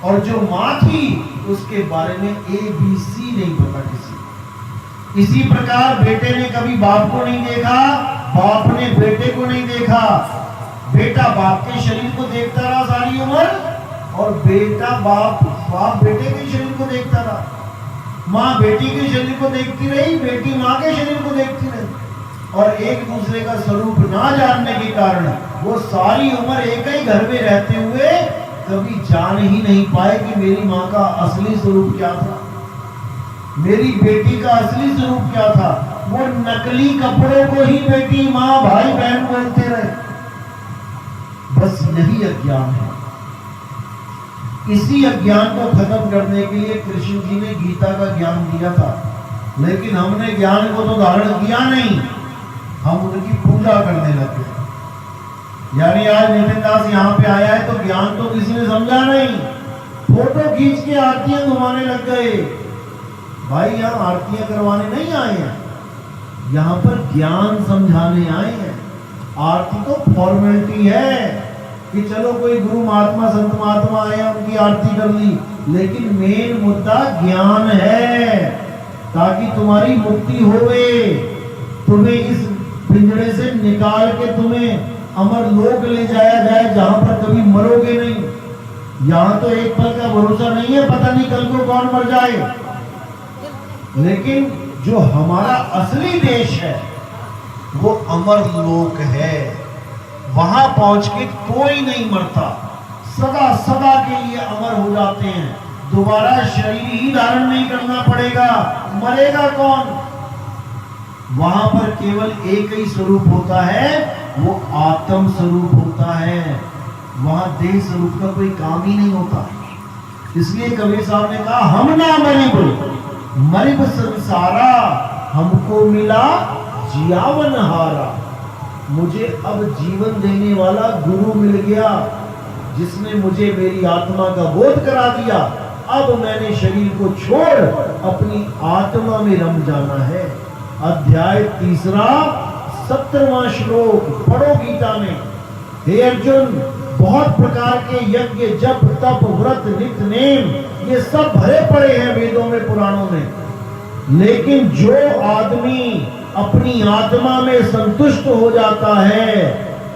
S2: और जो मां थी उसके बारे में ABC नहीं पता किसी। इसी प्रकार बेटे ने कभी बाप को नहीं देखा, बाप ने बेटे को नहीं देखा। बेटा बाप के शरीर को देखता रहा सारी उम्र, और बेटा बाप बेटे के शरीर को देखता रहा। माँ बेटी के शरीर को देखती रही, बेटी माँ के शरीर को देखती रही, और एक दूसरे का स्वरूप ना जानने के कारण वो सारी उम्र एक ही घर में रहते हुए कभी जान ही नहीं पाए कि मेरी माँ का असली स्वरूप क्या था, मेरी बेटी का असली स्वरूप क्या था। वो नकली कपड़ों को ही बेटी, माँ, भाई, बहन बोलते रहे। बस यही अज्ञान है। इसी अज्ञान को खत्म करने के लिए कृष्ण जी ने गीता का ज्ञान दिया था, लेकिन हमने ज्ञान को तो धारण किया नहीं, हम उनकी पूजा करने लगे। यानी आज नितिन दास यहाँ पे आया है तो ज्ञान तो किसी ने समझा नहीं, फोटो खींच के आरतियां घुमाने लग गए। भाई यहाँ आरतियां करवाने नहीं आए हैं, यहाँ पर ज्ञान समझाने आए हैं। आरती तो फॉर्मेलिटी है कि चलो कोई गुरु महात्मा संत महात्मा आए उनकी आरती कर ली, लेकिन मेन मुद्दा ज्ञान है, ताकि तुम्हारी मुक्ति होवे, तुम्हें इस पिंजरे से निकाल के तुम्हें अमर लोक ले जाया जाए जहां पर कभी मरोगे नहीं। यहाँ तो एक पल का भरोसा नहीं है, पता नहीं कल को कौन मर जाए। लेकिन जो हमारा असली देश है वो अमर लोक है, वहां पहुंच के कोई नहीं मरता, सदा सदा के लिए अमर हो जाते हैं। दोबारा शरीर ही धारण नहीं करना पड़ेगा, मरेगा कौन? वहां पर केवल एक ही स्वरूप होता है, वो आत्म स्वरूप होता है। वहां देह स्वरूप का कोई काम ही नहीं होता। इसलिए कबीर साहब ने कहा, हम ना मरिब संसारा, हमको मिला जियावन हारा। मुझे अब जीवन देने वाला गुरु मिल गया, जिसने मुझे मेरी आत्मा का बोध करा दिया। अब मैंने शरीर को छोड़ अपनी आत्मा में रम जाना है। अध्याय 3 17वां श्लोक पढ़ो गीता में। हे अर्जुन, बहुत प्रकार के यज्ञ, जप, तप, व्रत, नित्य नेम, ये सब भरे पड़े हैं वेदों में, पुराणों में। लेकिन जो आदमी अपनी आत्मा में संतुष्ट हो जाता है,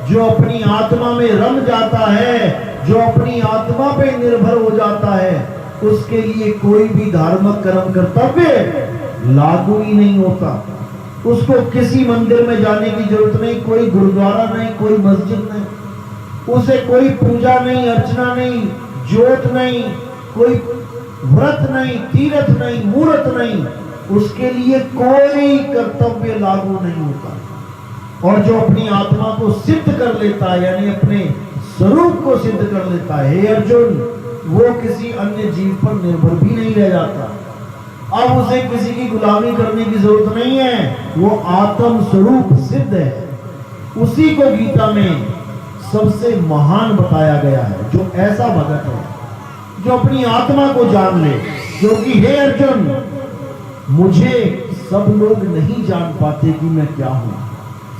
S2: जो अपनी आत्मा में रम जाता है, जो अपनी आत्मा पे निर्भर हो जाता है, उसके लिए कोई भी धार्मिक कर्म कर्तव्य लागू ही नहीं होता। उसको किसी मंदिर में जाने की जरूरत नहीं, कोई गुरुद्वारा नहीं, कोई मस्जिद नहीं, उसे कोई पूजा नहीं, अर्चना नहीं, ज्योत नहीं, कोई व्रत नहीं, तीर्थ नहीं, मूर्त नहीं, उसके लिए कोई कर्तव्य लागू नहीं होता। और जो अपनी आत्मा को सिद्ध कर लेता है, यानी अपने स्वरूप को सिद्ध कर लेता है, हे अर्जुन, वो किसी अन्य जीव पर निर्भर भी नहीं रह जाता। अब उसे किसी की गुलामी करने की जरूरत नहीं है, वो आत्म स्वरूप सिद्ध है। उसी को गीता में सबसे महान बताया गया है, जो ऐसा भगत है जो अपनी आत्मा को जान ले। क्योंकि हे अर्जुन, मुझे सब लोग नहीं जान पाते कि मैं क्या हूं।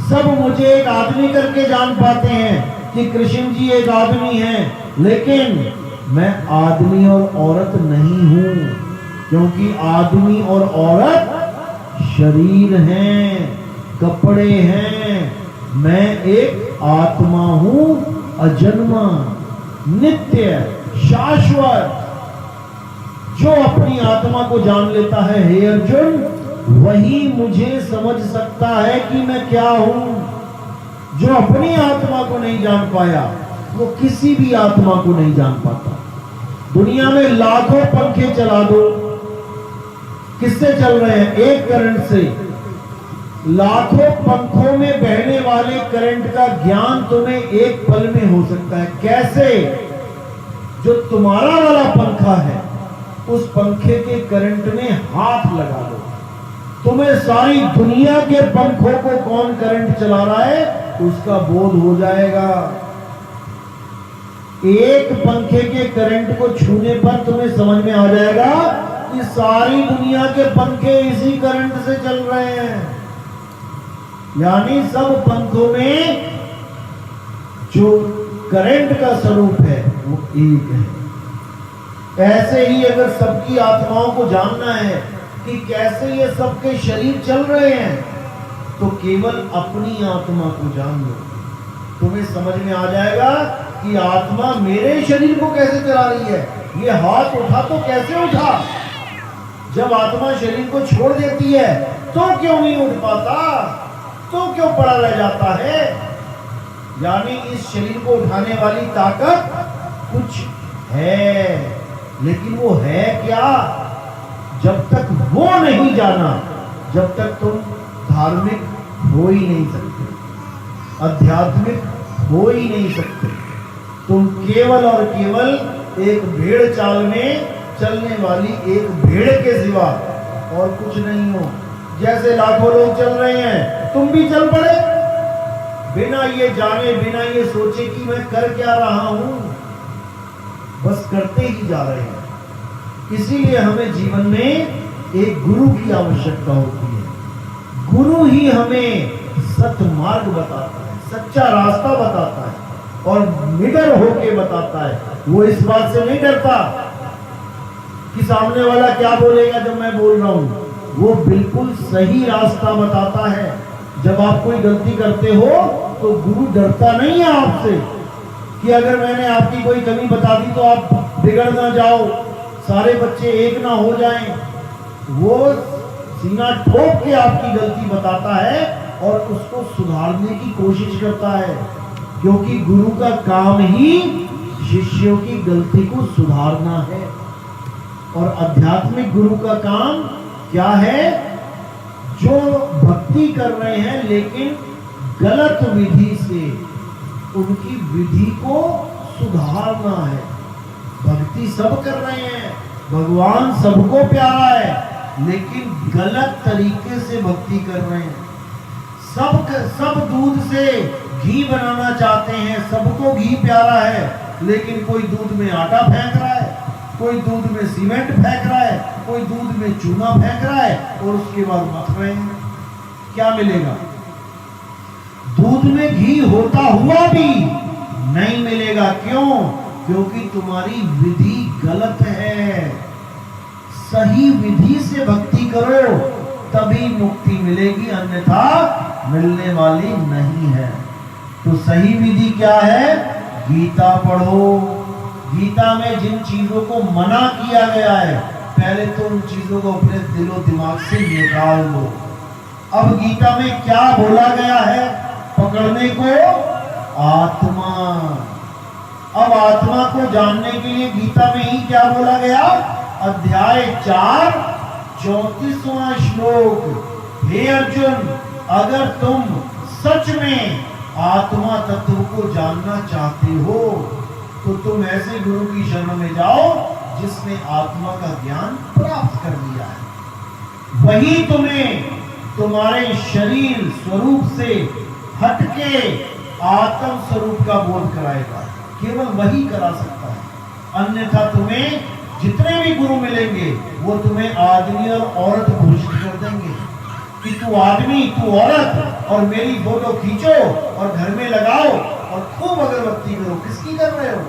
S2: सब मुझे एक आदमी करके जान पाते हैं कि कृष्ण जी एक आदमी हैं, लेकिन मैं आदमी और औरत नहीं हूं, क्योंकि आदमी और औरत शरीर हैं, कपड़े हैं। मैं एक आत्मा हूं, अजन्मा, नित्य, शाश्वत। जो अपनी आत्मा को जान लेता है, हे अर्जुन, वही मुझे समझ सकता है कि मैं क्या हूं। जो अपनी आत्मा को नहीं जान पाया, वो किसी भी आत्मा को नहीं जान पाता। दुनिया में लाखों पंखे चला दो, किससे चल रहे हैं? एक करंट से। लाखों पंखों में बहने वाले करंट का ज्ञान तुम्हें एक पल में हो सकता है। कैसे? जो तुम्हारा वाला पंखा है, उस पंखे के करंट में हाथ लगा दो, तुम्हें सारी दुनिया के पंखों को कौन करंट चला रहा है उसका बोध हो जाएगा। एक पंखे के करंट को छूने पर तुम्हें समझ में आ जाएगा कि सारी दुनिया के पंखे इसी करंट से चल रहे हैं। यानी सब पंखों में जो करंट का स्वरूप है वो एक है। ऐसे ही अगर सबकी आत्माओं को जानना है कि कैसे ये सबके शरीर चल रहे हैं, तो केवल अपनी आत्मा को जान लो, तुम्हें समझ में आ जाएगा कि आत्मा मेरे शरीर को कैसे चला रही है। ये हाथ उठा तो कैसे उठा? जब आत्मा शरीर को छोड़ देती है तो क्यों नहीं उठ पाता, तो क्यों पड़ा रह जाता है। यानी इस शरीर को उठाने वाली ताकत कुछ है, लेकिन वो है क्या? जब तक वो नहीं जाना, जब तक तुम धार्मिक हो ही नहीं सकते, आध्यात्मिक हो ही नहीं सकते। तुम केवल और केवल एक भेड़ चाल में चलने वाली एक भेड़ के सिवा और कुछ नहीं हो। जैसे लाखों लोग चल रहे हैं, तुम भी चल पड़े, बिना ये जाने, बिना ये सोचे कि मैं कर क्या रहा हूं, बस करते ही जा रहे हैं। इसीलिए हमें जीवन में एक गुरु की आवश्यकता होती है। गुरु ही हमें सत्मार्ग बताता है, सच्चा रास्ता बताता है और निडर होके बताता है। वो इस बात से नहीं डरता कि सामने वाला क्या बोलेगा जब मैं बोल रहा हूं। वो बिल्कुल सही रास्ता बताता है। जब आप कोई गलती करते हो तो गुरु डरता नहीं है आपसे कि अगर मैंने आपकी कोई कमी बता दी तो आप बिगड़ ना जाओ, सारे बच्चे एक ना हो जाएं। वो सीना ठोक के आपकी गलती बताता है और उसको सुधारने की कोशिश करता है, क्योंकि गुरु का काम ही शिष्यों की गलती को सुधारना है। और आध्यात्मिक गुरु का काम क्या है? जो भक्ति कर रहे हैं लेकिन गलत विधि से, उनकी विधि को सुधारना है। भक्ति सब कर रहे हैं, भगवान सबको प्यारा है, लेकिन गलत तरीके से भक्ति कर रहे हैं। सब दूध से घी बनाना चाहते हैं, सबको घी प्यारा है, लेकिन कोई दूध में आटा फेंक रहा है, कोई दूध में सीमेंट फेंक रहा है, कोई दूध में चूना फेंक रहा है और उसके बाद मथ रहे हैं। क्या मिलेगा? दूध में घी होता हुआ भी नहीं मिलेगा। क्यों? क्योंकि तुम्हारी विधि गलत है। सही विधि से भक्ति करो तभी मुक्ति मिलेगी, अन्यथा मिलने वाली नहीं है। तो सही विधि क्या है? गीता पढ़ो। गीता में जिन चीजों को मना किया गया है, पहले तो उन चीजों को अपने दिलो दिमाग से निकाल दो। अब गीता में क्या बोला गया है पकड़ने को? आत्मा। अब आत्मा को जानने के लिए गीता में ही क्या बोला गया? अध्याय 4 34वां श्लोक, हे अर्जुन, अगर तुम सच में आत्मा तत्व को जानना चाहते हो तो तुम ऐसे गुरु की शरण में जाओ जिसने आत्मा का ज्ञान प्राप्त कर लिया है। वही तुम्हें तुम्हारे शरीर स्वरूप से हटके आत्म स्वरूप का बोध कराएगा। केवल वही करा सकता है, अन्यथा तुम्हें जितने भी गुरु मिलेंगे वो तुम्हें आदमी और औरत घोषित कर देंगे कि तू आदमी, तू औरत, और मेरी फोटो खींचो और घर में लगाओ और खूब अगरबत्ती करो। किसकी कर रहे हो?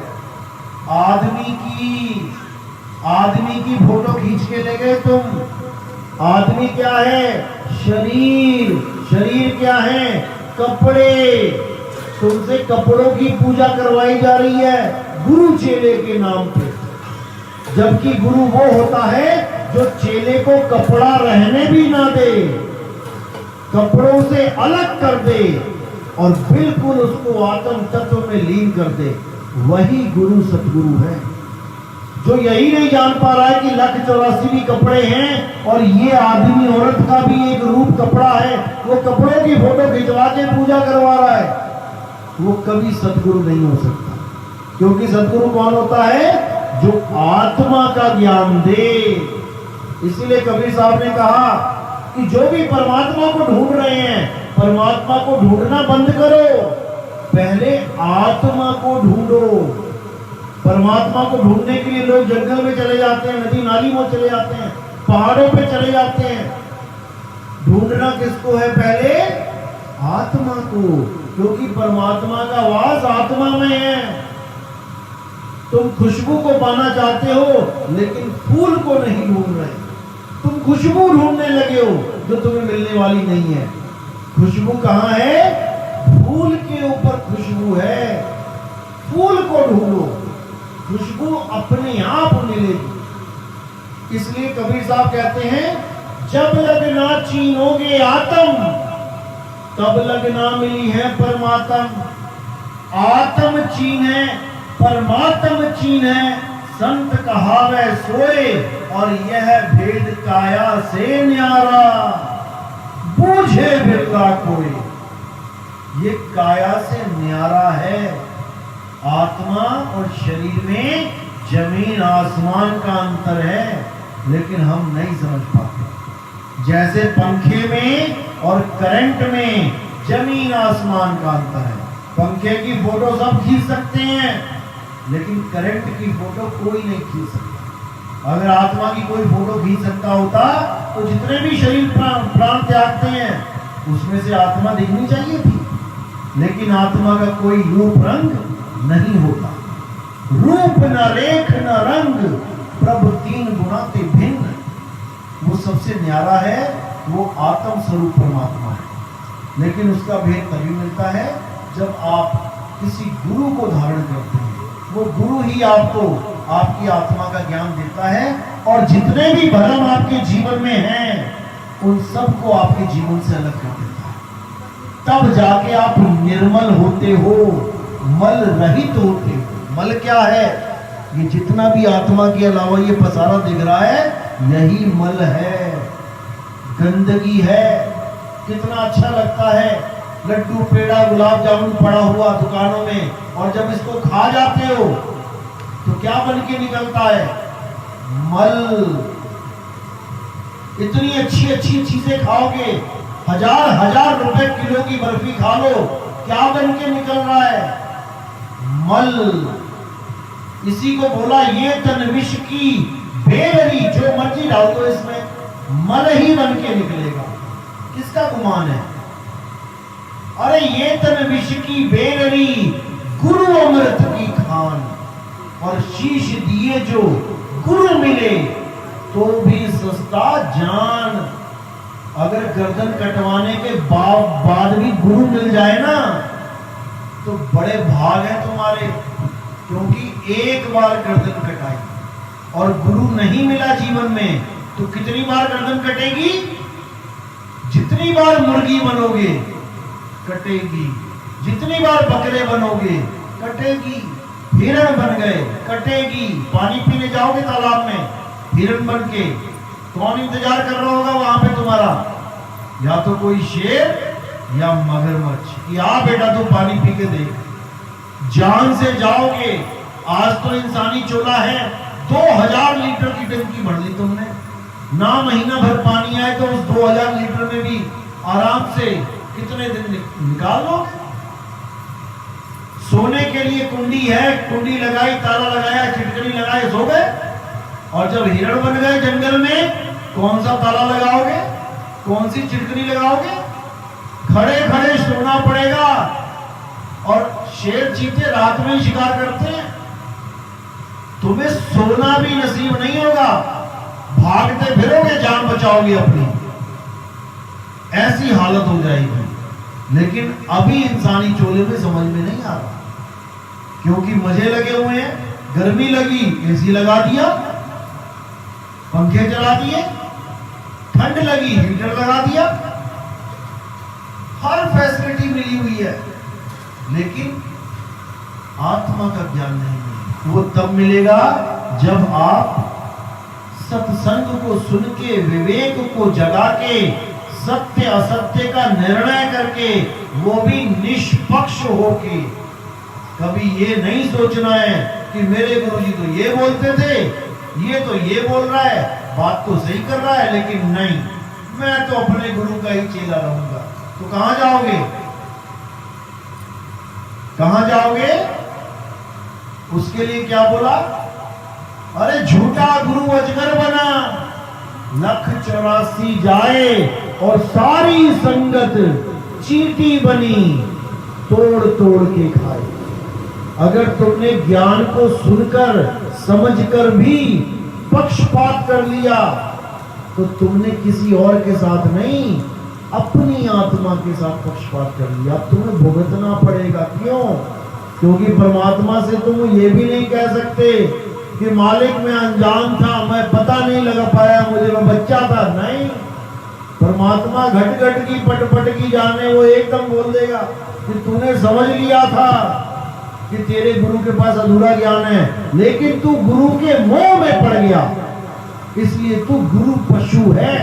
S2: आदमी की फोटो खींच के ले गए तुम। आदमी क्या है? शरीर। शरीर क्या है? कपड़े। तुमसे कपड़ों की पूजा करवाई जा रही है गुरु चेले के नाम पे, जबकि गुरु वो होता है जो चेले को कपड़ा रहने भी ना दे, कपड़ों से अलग कर दे और बिल्कुल उसको आत्म तत्व में लीन कर दे। वही गुरु सतगुरु है, जो यही नहीं जान पा रहा है कि 184 भी कपड़े हैं और ये आदमी औरत का भी एक रूप कपड़ा है, वो कपड़ों की फोटो खिंचवा के पूजा करवा रहा है, वो कभी सतगुरु नहीं हो सकता। क्योंकि सतगुरु कौन होता है? जो आत्मा का ज्ञान दे। इसीलिए कबीर साहब ने कहा कि जो भी परमात्मा को ढूंढ रहे हैं, परमात्मा को ढूंढना बंद करो, पहले आत्मा को ढूंढो। परमात्मा को ढूंढने के लिए लोग जंगल में चले जाते हैं, नदी नाली में चले जाते हैं, पहाड़ों पे चले जाते हैं। ढूंढना किसको है? पहले आत्मा को, क्योंकि परमात्मा का वास आत्मा में है। तुम खुशबू को पाना चाहते हो लेकिन फूल को नहीं ढूंढ रहे, तुम खुशबू ढूंढने लगे हो जो तुम्हें मिलने वाली नहीं है। खुशबू कहाँ है? फूल के ऊपर खुशबू है, फूल को ढूंढो, खुशबू अपने आप मिलेगी। इसलिए कबीर साहब कहते हैं, जब लगना चीनोगे आत्म तब लगना मिली है परमात्म। आत्म चीन है, परमात्म चीन है, संत कहावे सोए और यह भेद काया से न्यारा, बूझे बिरला कोई। ये काया से न्यारा है। आत्मा और शरीर में जमीन आसमान का अंतर है, लेकिन हम नहीं समझ पाते। जैसे पंखे में और करंट में जमीन आसमान का अंतर है। पंखे की फोटो सब खींच सकते हैं, लेकिन करंट की फोटो कोई नहीं खींच सकता। अगर आत्मा की कोई फोटो खींच सकता होता तो जितने भी शरीर प्राण त्यागते हैं उसमें से आत्मा दिखनी चाहिए थी, लेकिन आत्मा का कोई रूप रंग नहीं होता। रूप न रेख न रंग प्रभु तीन गुणाते भिन्न। वो सबसे न्यारा है, वो आत्म स्वरूप परमात्मा है। लेकिन उसका भेद तभी मिलता है जब आप किसी गुरु को धारण करते हैं। वो गुरु ही आपको आपकी आत्मा का ज्ञान देता है और जितने भी भ्रम आपके जीवन में हैं उन सबको आपके जीवन से अलग कर देता है। तब जाके आप निर्मल होते हो, मल रहित होते हो। मल क्या है? ये जितना भी आत्मा के अलावा ये पसारा दिख रहा है, यही मल है, गंदगी है। कितना अच्छा लगता है लड्डू पेड़ा गुलाब जामुन पड़ा हुआ दुकानों में, और जब इसको खा जाते हो तो क्या बन के निकलता है? मल। इतनी अच्छी अच्छी चीजें खाओगे, हजार रुपए किलो की बर्फी खा लो, क्या बन के निकल रहा है? मल। इसी को बोला ये तन विष की बेलरी, जो मर्जी डाल दो इसमें मल ही बन के निकलेगा। किसका गुमान है? अरे ये तन विष की बेलरी गुरु अमृत की खान, और शीश दिए जो गुरु मिले तो भी सस्ता जान। अगर गर्दन कटवाने के बाद भी गुरु मिल जाए ना तो बड़े भाग हैं तुम्हारे, क्योंकि एक बार गर्दन कटाई और गुरु नहीं मिला जीवन में तो कितनी बार गर्दन कटेगी? जितनी बार मुर्गी बनोगे कटेगी, जितनी बार बकरे बनोगे कटेगी, हिरण बन गए कटेगी, पानी पीने जाओगे तालाब में हिरण बन के कौन इंतजार कर रहा होगा वहां पे तुम्हारा? या तो कोई शेर या मगरमच्छ कि आ बेटा तू पानी पी के देख, जान से जाओगे। आज तो इंसानी चोला है, 2000 लीटर की टंकी भर ली तुमने ना, महीना भर पानी आए तो उस 2000 लीटर में भी आराम से कितने दिन निकाल लो। सोने के लिए कुंडी है, कुंडी लगाई, ताला लगाया, चिटकनी लगाए, सो गए। और जब हिरण बन गए जंगल में, कौन सा ताला लगाओगे, कौन सी चिटकनी लगाओगे? खड़े खड़े सोना पड़ेगा। और शेर चीते रात में ही शिकार करते हैं, तुम्हें सोना भी नसीब नहीं होगा, भागते फिरोगे, जान बचाओगे अपनी, ऐसी हालत हो जाएगी। लेकिन अभी इंसानी चोले में समझ में नहीं आ रहा, क्योंकि मजे लगे हुए हैं। गर्मी लगी, एसी लगा दिया, पंखे चला दिए, ठंड लगी, हीटर लगा दिया, हर फैसिलिटी मिली हुई है, लेकिन आत्मा का ज्ञान नहीं मिलेगा। वो तब मिलेगा जब आप सत्संग को सुन के, विवेक को जगा के, सत्य असत्य का निर्णय करके, वो भी निष्पक्ष होके। कभी ये नहीं सोचना है कि मेरे गुरुजी तो ये बोलते थे, ये तो ये बोल रहा है, बात तो सही कर रहा है, लेकिन नहीं, मैं तो अपने गुरु का ही चेला रहूंगा। तो कहां जाओगे, कहां जाओगे? उसके लिए क्या बोला? अरे झूठा गुरु अजगर बना, 1,84 जाए और सारी संगत चींटी बनी, तोड़ तोड़ के खाए। अगर तुमने ज्ञान को सुनकर समझकर भी पक्षपात कर लिया, तो तुमने किसी और के साथ नहीं, अपनी आत्मा के साथ पक्षपात कर लिया। अब तुम्हें भुगतना पड़ेगा। क्यों? क्योंकि परमात्मा से तुम ये भी नहीं कह सकते कि मालिक मैं अनजान था, मैं पता नहीं लगा पाया, मुझे मैं बच्चा था। नहीं, परमात्मा घट घट की पट पट की जाने, वो एकदम बोल देगा कि तूने समझ लिया था कि तेरे गुरु के पास अधूरा ज्ञान है, लेकिन तू गुरु के मोह में पड़ गया, इसलिए तू गुरु पशु है।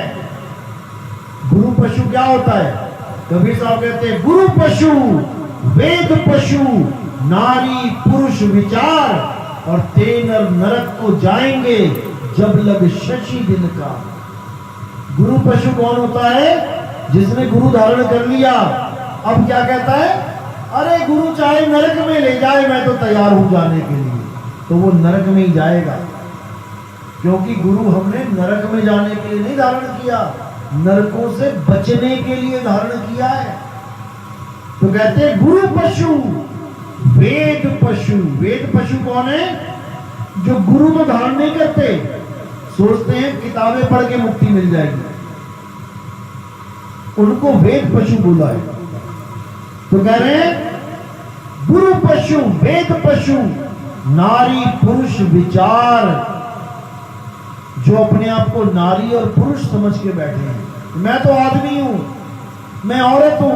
S2: गुरु पशु क्या होता है? कबीर साहब कहते हैं गुरु पशु, वेद पशु, नारी पुरुष विचार, और ते नर नरक को जाएंगे जब लग शशि दिन का। गुरु पशु कौन होता है? जिसने गुरु धारण कर लिया, अब क्या कहता है? अरे गुरु चाहे नरक में ले जाए, मैं तो तैयार हूं जाने के लिए। तो वो नरक में ही जाएगा, क्योंकि गुरु हमने नरक में जाने के लिए नहीं धारण किया, नरकों से बचने के लिए धारण किया है। तो कहते हैं गुरु पशु, वेद पशु। वेद पशु कौन है? जो गुरु तो धारण नहीं करते, सोचते हैं किताबें पढ़ के मुक्ति मिल जाएगी, उनको वेद पशु बोला है। तो कह रहे हैं गुरु पशु, वेद पशु, नारी पुरुष विचार, जो अपने आप को नारी और पुरुष समझ के बैठे हैं। मैं तो आदमी हूं, मैं औरत हूं।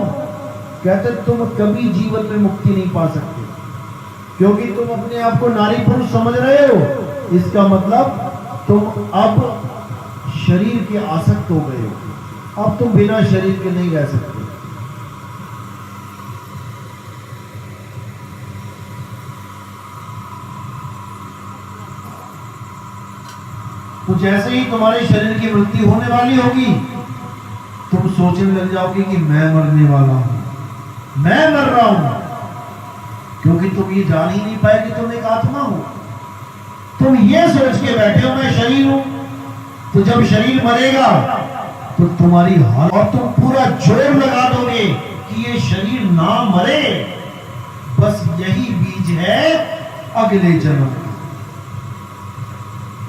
S2: कहते तुम कभी जीवन में मुक्ति नहीं पा सकते, क्योंकि तुम अपने आप को नारी पुरुष समझ रहे हो। इसका मतलब तुम अब शरीर के आसक्त हो गए हो, अब तुम बिना शरीर के नहीं रह सकते। तो जैसे ही तुम्हारे शरीर की मृत्यु होने वाली होगी, तुम सोचने लग जाओगे कि मैं मरने वाला हूं, मैं मर रहा हूं, क्योंकि तुम ये जान ही नहीं पाए कि तुम एक आत्मा हो। तुम ये सोच के बैठे हो मैं शरीर हूं। तो जब शरीर मरेगा तो तुम्हारी हालत, और तुम पूरा जोर लगा दोगे कि ये शरीर ना मरे, बस यही बीज है अगले जन्म का।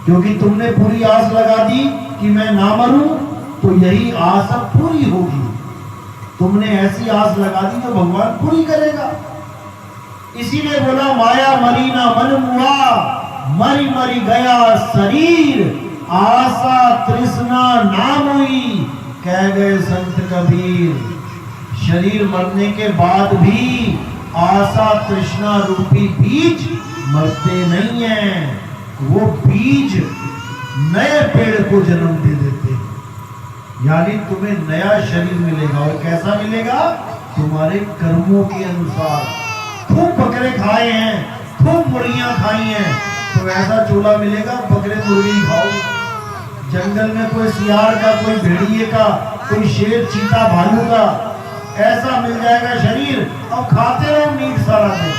S2: क्योंकि तुमने पूरी आस लगा दी कि मैं ना मरूं, तो यही आस अब पूरी होगी। तुमने ऐसी आस लगा दी तो भगवान पूरी करेगा। इसीलिए बोला माया मरी ना मन मुआ, मरी मरी गया शरीर, आशा तृष्णा नाम हुई, कह गए संत कबीर। शरीर मरने के बाद भी आशा तृष्णा रूपी बीज मरते नहीं है। वो बीज नए पेड़ को जन्म दे देते हैं। यानी तुम्हें नया शरीर मिलेगा, और कैसा मिलेगा? तुम्हारे कर्मों के अनुसार। खूब बकरे खाए हैं, खूब मुर्गियां खाई हैं, तो ऐसा चोला मिलेगा, बकरे मुर्गी खाओ। जंगल में कोई सियार का, कोई भेड़िए का, कोई शेर चीता भालू का, ऐसा मिल जाएगा शरीर, और खाते रहो मीट सारा दिन।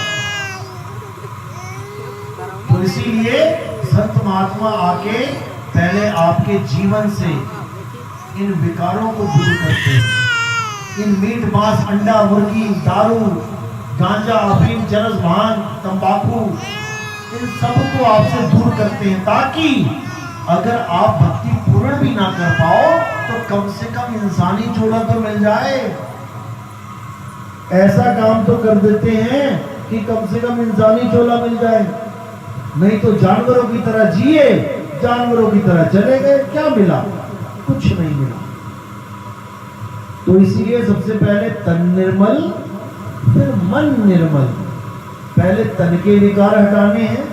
S2: तो इसीलिए संत महात्मा आके पहले आपके जीवन से इन विकारों को दूर करते हैं। इन मीट मांस अंडा मुर्गी दारू गांजा अफीम चरस भांग तंबाकू, इन सब को आपसे दूर करते हैं, ताकि अगर आप भक्ति पूर्ण भी ना कर पाओ तो कम से कम इंसानी चोला तो मिल जाए। ऐसा काम तो कर देते हैं कि कम से कम इंसानी चोला मिल जाए, नहीं तो जानवरों की तरह जिए, जानवरों की तरह चले गए, क्या मिला? कुछ नहीं मिला। तो इसलिए सबसे पहले तन निर्मल, फिर मन निर्मल। पहले तन के विकार हटाने हैं,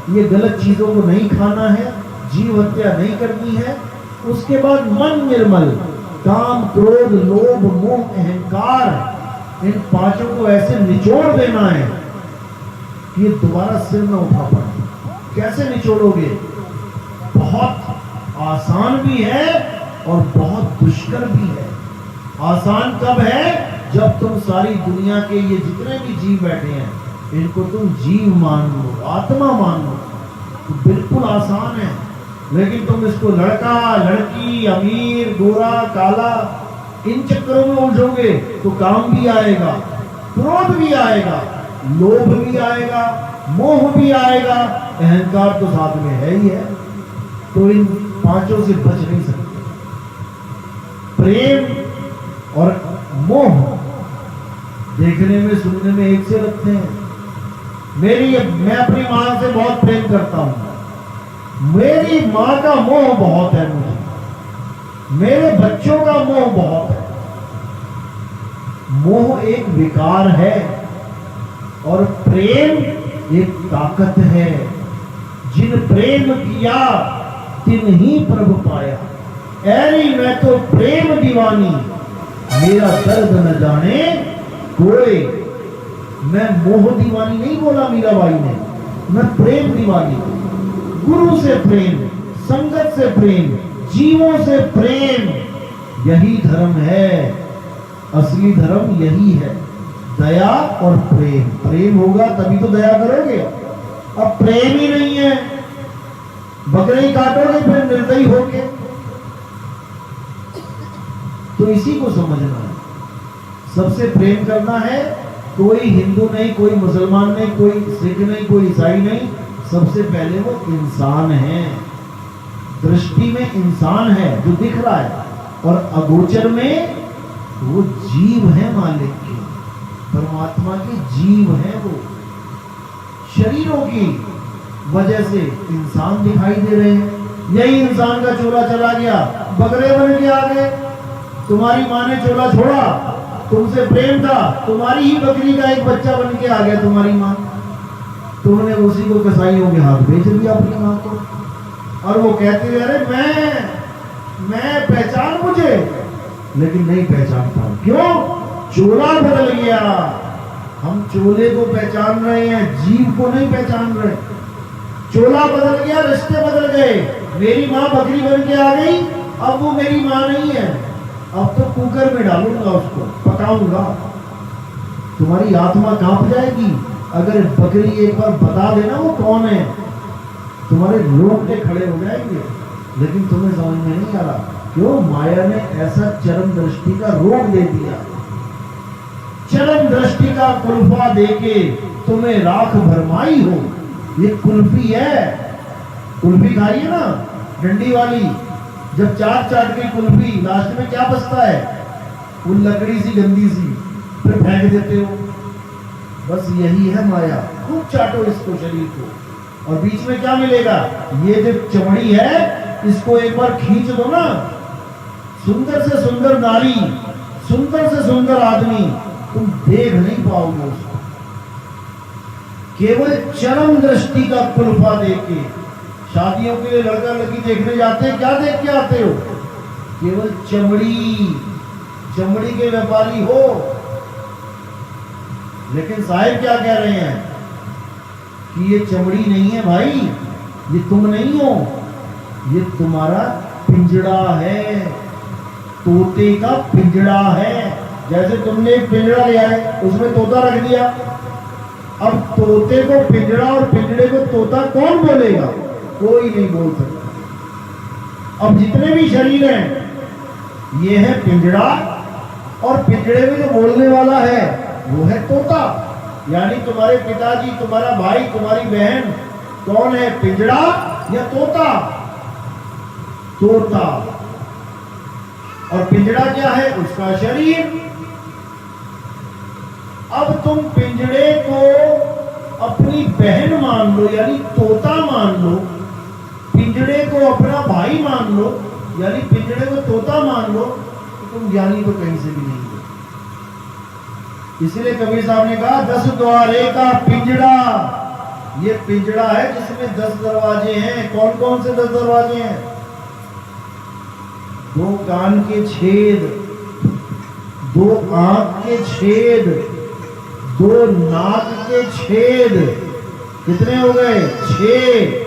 S2: ये गलत चीजों को नहीं खाना है, जीव हत्या नहीं करनी है। उसके बाद मन निर्मल, काम क्रोध लोभ मोह अहंकार, इन पांचों को ऐसे निचोड़ देना है कि ये दोबारा सिर न उठा पाए। कैसे निचोड़ोगे? बहुत आसान भी है और बहुत दुष्कर भी है। आसान कब है? जब तुम सारी दुनिया के ये जितने भी जीव बैठे हैं इनको तुम जीव मान लो, आत्मा मान लो, तो बिल्कुल आसान है। लेकिन तुम इसको लड़का लड़की अमीर गोरा काला इन चक्करों में उलझोगे तो काम भी आएगा, क्रोध भी आएगा, लोभ भी आएगा, मोह भी आएगा, अहंकार तो साथ में है ही है। तो इन पांचों से बच नहीं सकते। प्रेम और मोह देखने में सुनने में एक से लगते हैं। मैं अपनी मां से बहुत प्रेम करता हूं, मेरी मां का मोह बहुत है मुझे, मेरे बच्चों का मोह बहुत है। मोह एक विकार है और प्रेम एक ताकत है। जिन प्रेम किया तिन ही प्रभु पाया, ऐरी मैं तो प्रेम दीवानी, मेरा दर्द न जाने कोई। मैं मोह दीवानी नहीं बोला मीराबाई ने, मैं प्रेम दीवानी। गुरु से प्रेम, संगत से प्रेम, जीवों से प्रेम, यही धर्म है। असली धर्म यही है, दया और प्रेम। प्रेम होगा तभी तो दया करोगे। अब प्रेम ही नहीं है, बकरे ही काटोगे फिर निर्दयी होगे। तो इसी को समझना है, सबसे प्रेम करना है। कोई हिंदू नहीं, कोई मुसलमान नहीं, कोई सिख नहीं, कोई ईसाई नहीं, सबसे पहले वो इंसान है। दृष्टि में इंसान है जो दिख रहा है, और अगोचर में वो जीव है, मालिक के परमात्मा के जीव है। वो शरीरों की वजह से इंसान दिखाई दे रहे हैं। यही इंसान का चोला चला गया, बकरे बन के आ गए। तुम्हारी माँ ने चोला छोड़ा, तुमसे प्रेम था, तुम्हारी ही बकरी का एक बच्चा बन के आ गया तुम्हारी माँ। तुमने उसी को कसाईयों के हाथ बेच दिया अपनी माँ को, और वो कहती है अरे मैं पहचान मुझे, लेकिन नहीं पहचान पाए। क्यों? चोला बदल गया। हम चोले को पहचान रहे हैं, जीव को नहीं पहचान रहे। चोला बदल गया, रिश्ते बदल गए। मेरी माँ बकरी बन के आ गई, अब वो मेरी माँ नहीं है, अब तो कुकर में डालूंगा, उसको पकाऊंगा। तुम्हारी आत्मा कांप जाएगी अगर बकरी एक बार बता देना वो कौन है, तुम्हारे रोंगटे खड़े हो जाएंगे। लेकिन तुम्हें समझ में नहीं आ रहा, क्यों? माया ने ऐसा चरम दृष्टि का रोग दे दिया, चरम दृष्टि का कुल्फा देके तुम्हें राख भरमाई हो। ये कुल्फी है, कुल्फी खाई है ना डंडी वाली, जब चाट चाट के कुल्फी लास्ट में क्या बचता है? वो लकड़ी सी गंदी सी, फिर फेंक देते हो। बस यही है माया। खूब चाटो इसको, शरीर को, और बीच में क्या मिलेगा? ये जो चमड़ी है इसको एक बार खींच दो ना, सुंदर से सुंदर नारी, सुंदर से सुंदर आदमी, तुम देख नहीं पाओगे उसको। केवल चरम दृष्टि का कुल्फा देके शादियों के लिए लड़का लड़की देखने जाते हैं, क्या देख के आते हो? केवल चमड़ी, चमड़ी के व्यापारी हो। लेकिन साहिब क्या कह रहे हैं कि ये चमड़ी नहीं है भाई, ये तुम नहीं हो, ये तुम्हारा पिंजड़ा है, तोते का पिंजड़ा है। जैसे तुमने एक पिंजड़ा लिया है, उसमें तोता रख दिया, अब तोते को पिंजड़ा और पिंजड़े को तोता कौन बोलेगा? कोई नहीं बोल सकता। अब जितने भी शरीर हैं ये है पिंजड़ा, और पिंजड़े में जो बोलने वाला है वो है तोता। यानी तुम्हारे पिताजी, तुम्हारा भाई, तुम्हारी बहन कौन है, पिंजड़ा या तोता? तोता। और पिंजड़ा क्या है? उसका शरीर। अब तुम पिंजड़े को अपनी बहन मान लो यानी तोता मान लो, पिंजड़े को अपना भाई मान लो यानी पिंजड़े को तोता मान लो, तो तुम ज्ञानी तो कहीं से भी नहीं हो। इसलिए कबीर साहब ने कहा 10 द्वारे का पिंजड़ा। ये पिंजड़ा है जिसमें 10 दरवाजे हैं। कौन कौन से 10 दरवाजे हैं? 2 कान के छेद, 2 आंख के छेद, 2 नाक के छेद, कितने हो गए? 6।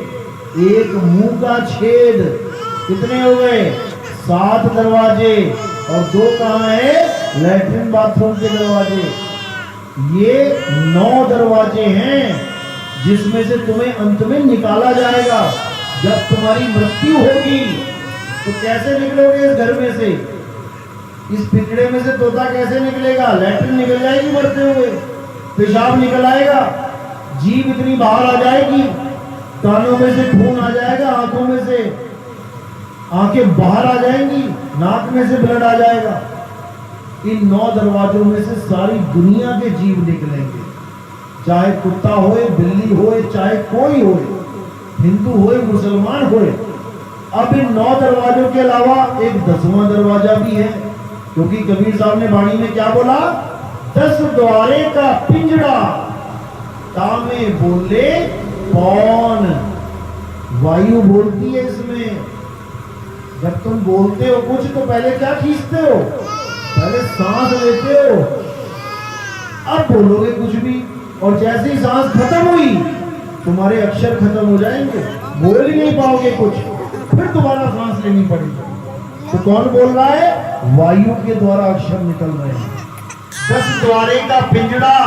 S2: 1 मुंह का छेद, कितने हो गए? 7 दरवाजे। और 2 कहाँ है? लैट्रिन बाथरूम के दरवाजे। ये 9 दरवाजे हैं जिसमें से तुम्हें अंत में निकाला जाएगा। जब तुम्हारी मृत्यु होगी तो कैसे निकलोगे इस घर में से? इस पिंजड़े में से तोता कैसे निकलेगा? लैट्रिन निकल जाएगी मरते हुए, पेशाब निकल आएगा, जीभ इतनी बाहर आ जाएगी, कानों में से खून आ जाएगा, आंखों में से आंखें बाहर आ जाएंगी, नाक में से ब्लड आ जाएगा। इन 9 दरवाजों में से सारी दुनिया के जीव निकलेंगे, चाहे कुत्ता होए, बिल्ली होए, चाहे कोई होए, हिंदू होए, मुसलमान होए। अब इन 9 दरवाजों के अलावा एक 10वां दरवाजा भी है, क्योंकि कबीर साहब ने वाणी में क्या बोला? 10 द्वारे का पिंजड़ा, तामे बोले कौन? वायु बोलती है इसमें। जब तुम बोलते हो कुछ तो पहले क्या खींचते हो? पहले सांस लेते हो, अब बोलोगे कुछ भी, और जैसे ही सांस खत्म हुई तुम्हारे अक्षर खत्म हो जाएंगे, बोल ही नहीं पाओगे कुछ, फिर दोबारा सांस लेनी पड़ेगी। तो कौन बोल रहा है? वायु के द्वारा अक्षर निकल रहे हैं। 10 द्वारे का पिंजड़ा,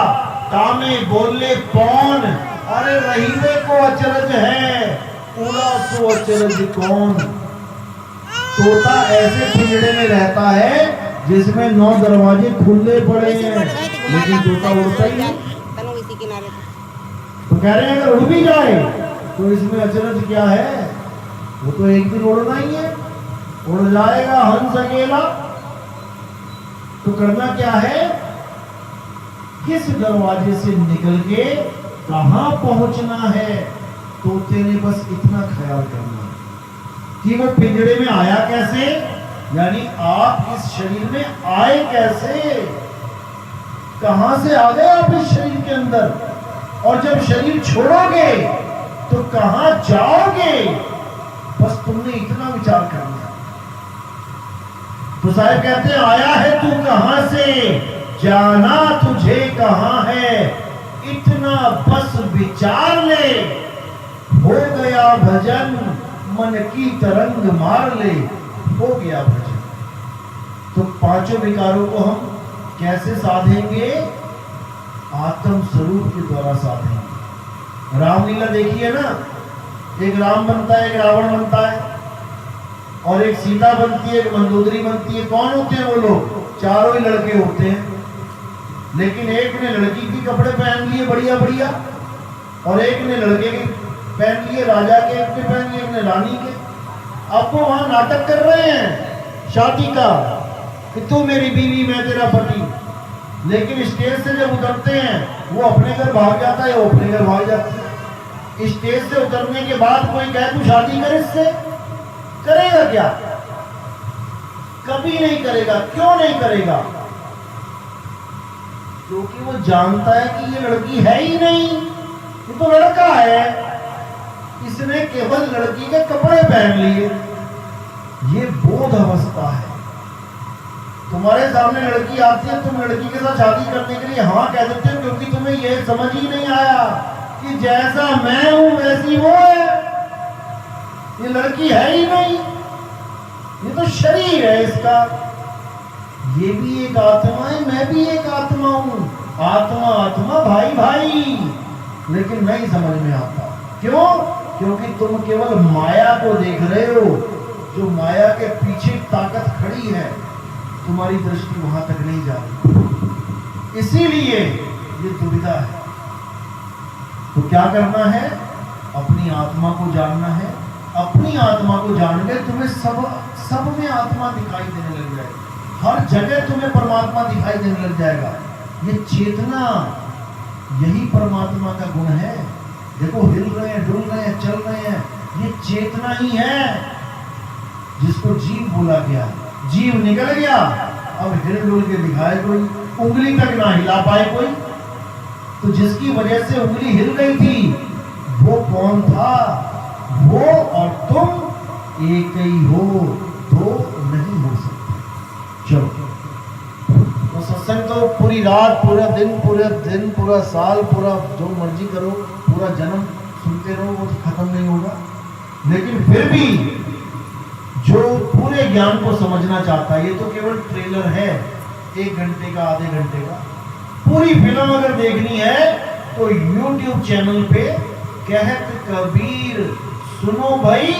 S2: तामे बोले कौन? अरे रहीमे को अचरज है, पूरा सो अचरज कौन? तोता ऐसे पिंजड़े में रहता है जिसमें 9 दरवाजे खुले पड़े हैं, लेकिन तोता उड़ता ही नहीं। तो कह रहे हैं अगर उड़ भी जाए तो इसमें अचरज क्या है? वो तो एक दिन उड़ना ही है, उड़ जाएगा हंस अकेला। तो करना क्या है? किस दरवाजे से निकल के कहां पहुंचना है? तोते ने बस इतना ख्याल करना है कि वो पिंजड़े में आया कैसे, यानी आप इस शरीर में आए कैसे, कहां से आ गए आप इस शरीर के अंदर, और जब शरीर छोड़ोगे तो कहां जाओगे? बस तुमने इतना विचार करना है। तो साहब कहते हैं आया है तू कहां से, जाना तुझे कहां है, इतना बस विचार ले, हो गया भजन मन की तरंग मार ले, हो गया भजन। तो 5 विकारों को हम कैसे साधेंगे? आत्म स्वरूप के द्वारा साधेंगे। रामलीला देखिए ना, एक राम बनता है, एक रावण बनता है, और एक सीता बनती है, एक मंदोदरी बनती है। कौन होते हैं वो लोग? चारों ही लड़के होते हैं, लेकिन एक ने लड़की के कपड़े पहन लिए बढ़िया बढ़िया, और एक ने लड़के के पहन लिए, राजा के पहन लिए, एक ने रानी के। अब वो वहां नाटक कर रहे हैं शादी का कि तू मेरी बीवी, मैं तेरा पति, लेकिन स्टेज से जब उतरते हैं वो अपने घर भाग जाता है, वो अपने घर भाग जाती है। स्टेज से उतरने के बाद कोई कहे तू शादी कर इससे, करेगा क्या? कभी नहीं करेगा। क्यों नहीं करेगा? क्योंकि वो जानता है कि ये लड़की है ही नहीं, ये तो लड़का है, इसने केवल लड़की के कपड़े पहन लिए। ये बोध अवस्था है। तुम्हारे सामने लड़की आती है, तुम लड़की के साथ शादी करने के लिए हाँ कह देते हो, क्योंकि तुम्हें यह समझ ही नहीं आया कि जैसा मैं हूं वैसी वो है। ये लड़की है ही नहीं, ये तो शरीर है इसका। ये भी एक आत्मा है, मैं भी एक आत्मा हूं। आत्मा आत्मा, भाई भाई। लेकिन नहीं समझ में आता। क्यों? क्योंकि तुम केवल माया को देख रहे हो। जो माया के पीछे ताकत खड़ी है, तुम्हारी दृष्टि वहां तक नहीं जा रही। इसीलिए ये दुविधा है। तो क्या करना है? अपनी आत्मा को जानना है। अपनी आत्मा को जान के तुम्हें सब में आत्मा दिखाई देने लग जाएगी। हर जगह तुम्हें परमात्मा दिखाई देने लग जाएगा। ये चेतना, यही परमात्मा का गुण है। देखो, हिल रहे हैं, डुल रहे हैं, चल रहे हैं, ये चेतना ही है जिसको जीव बोला गया। जीव निकल गया, अब हिल डुल के दिखाए कोई, उंगली तक ना हिला पाए कोई। तो जिसकी वजह से उंगली हिल गई थी, वो कौन था? वो और तुम एक ही हो, दो नहीं हो सकते। चलो, तो सत्संग तो पूरी रात, पूरा दिन, पूरा साल, पूरा जो मर्जी करो, पूरा जन्म सुनते रहो, वो तो खत्म नहीं होगा। लेकिन फिर भी जो पूरे ज्ञान को समझना चाहता है, ये तो केवल ट्रेलर है, 1 घंटे का, आधे घंटे का। पूरी फिल्म अगर देखनी है तो YouTube चैनल पे कहत कबीर सुनो भाई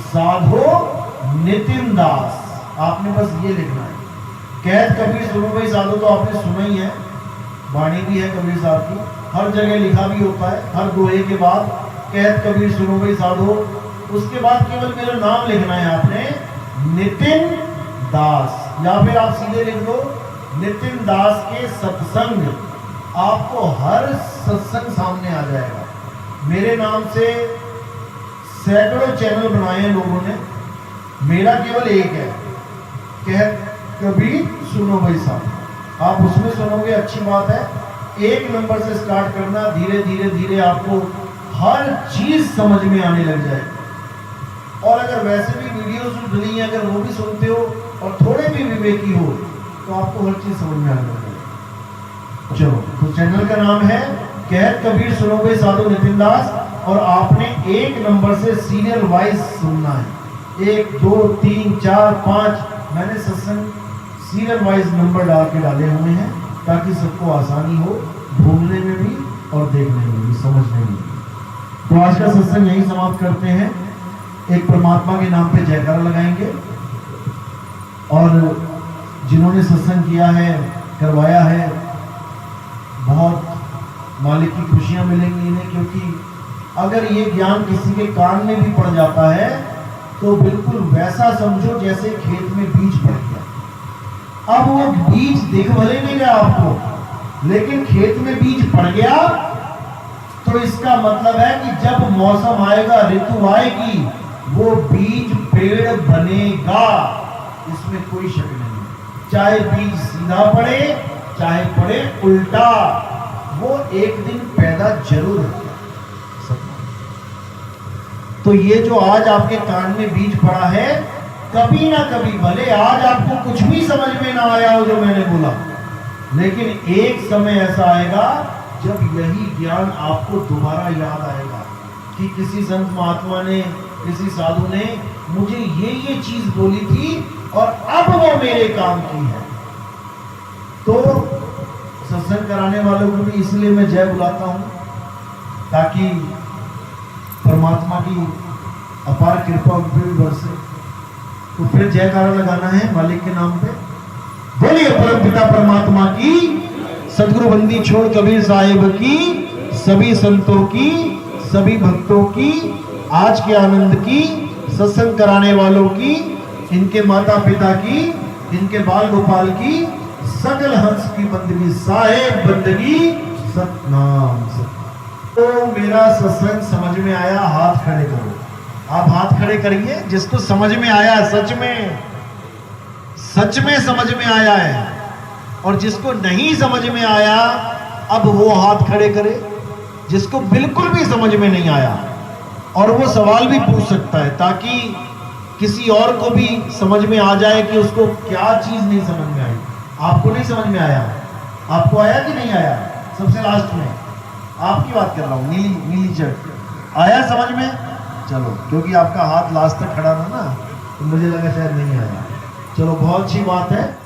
S2: साधो नितिन दास, आपने बस ये लिखना है। कहत कबीर सुनो भाई साधो तो आपने सुना ही है, वाणी भी है कबीर साहब की, हर जगह लिखा भी होता है। हर दोहे के बाद कहत कबीर सुनो भाई साधो, उसके बाद केवल मेरा नाम लिखना है आपने, नितिन दास, या फिर आप सीधे लिख दो नितिन दास के सत्संग। आपको हर सत्संग सामने आ जाएगा। मेरे नाम से सैकड़ों चैनल बनाए हैं लोगों ने, मेरा केवल एक है, कहत कबीर सुनो भाई साहब। आप उसमें सुनोगे, अच्छी बात है। 1 नंबर से स्टार्ट करना, धीरे धीरे धीरे आपको हर चीज समझ में आने लग जाएगी। और अगर वैसे भी वीडियोस जो डली हैं, अगर वो भी सुनते हो और थोड़े भी विवेकी हो, तो आपको हर चीज समझ में आने लग जाएगी। चलो, तो चैनल का नाम है कहत कबीर सुनो भाई साधु नितिन दास, और आपने 1 नंबर से सीरियल वाइज सुनना है। 1, 2, 3, 4, 5, मैंने सत्संग सीरियल वाइज नंबर डाल के डाले हुए हैं, ताकि सबको आसानी हो ढूंढने में भी और देखने में भी, समझने में भी। तो आज का सत्संग यही समाप्त करते हैं। एक परमात्मा के नाम पे जयकारा लगाएंगे, और जिन्होंने सत्संग किया है, करवाया है, बहुत मालिक की खुशियां मिलेंगी इन्हें। क्योंकि अगर ये ज्ञान किसी के कान में भी पड़ जाता है, तो बिल्कुल वैसा समझो जैसे खेत में बीज पड़ गया। अब वो बीज दिख भले नहीं रहा आपको, लेकिन खेत में बीज पड़ गया, तो इसका मतलब है कि जब मौसम आएगा, ऋतु आएगी, वो बीज पेड़ बनेगा, इसमें कोई शक नहीं। चाहे बीज सीधा पड़े, चाहे पड़े उल्टा, वो एक दिन पैदा जरूर होगा। तो ये जो आज आपके कान में बीज पड़ा है, कभी ना कभी, भले आज आपको कुछ भी समझ में ना आया हो जो मैंने बोला, लेकिन एक समय ऐसा आएगा जब यही ज्ञान आपको दोबारा याद आएगा कि किसी संत महात्मा ने, किसी साधु ने मुझे ये चीज बोली थी और अब वो मेरे काम की है। तो सत्संग कराने वालों को भी इसलिए मैं जय बुलाता हूं, ताकि परमात्मा की अपार कृपा उन पर भी बरसे। तो फिर जयकारा लगाना है मालिक के नाम पे। बोलिए परम पिता परमात्मा की, सदगुरु बंदी छोड़ कबीर साहिब की, सभी संतों की, सभी भक्तों की, आज के आनंद की, सत्संग कराने वालों की, इनके माता पिता की, इनके बाल गोपाल की, सकल हंस की बंदगी, साहेब बंदगी, सतनाम सतनाम। तो मेरा सत्संग समझ में आया, हाथ खड़े करो। आप हाथ खड़े करिए जिसको समझ में आया, सच में समझ में आया है। और जिसको नहीं समझ में आया, अब वो हाथ खड़े करे। जिसको बिल्कुल भी समझ में नहीं आया, और वो सवाल भी पूछ सकता है ताकि किसी और को भी समझ में आ जाए कि उसको क्या चीज नहीं समझ में आई। आपको नहीं समझ में आया, आपको आया कि नहीं आया? सबसे लास्ट में आपकी बात कर रहा हूँ, नीली नीली शर्ट, आया समझ में? चलो, क्योंकि आपका हाथ लास्ट तक खड़ा था ना, तो मुझे लगा शायद नहीं आया। चलो, बहुत अच्छी बात है।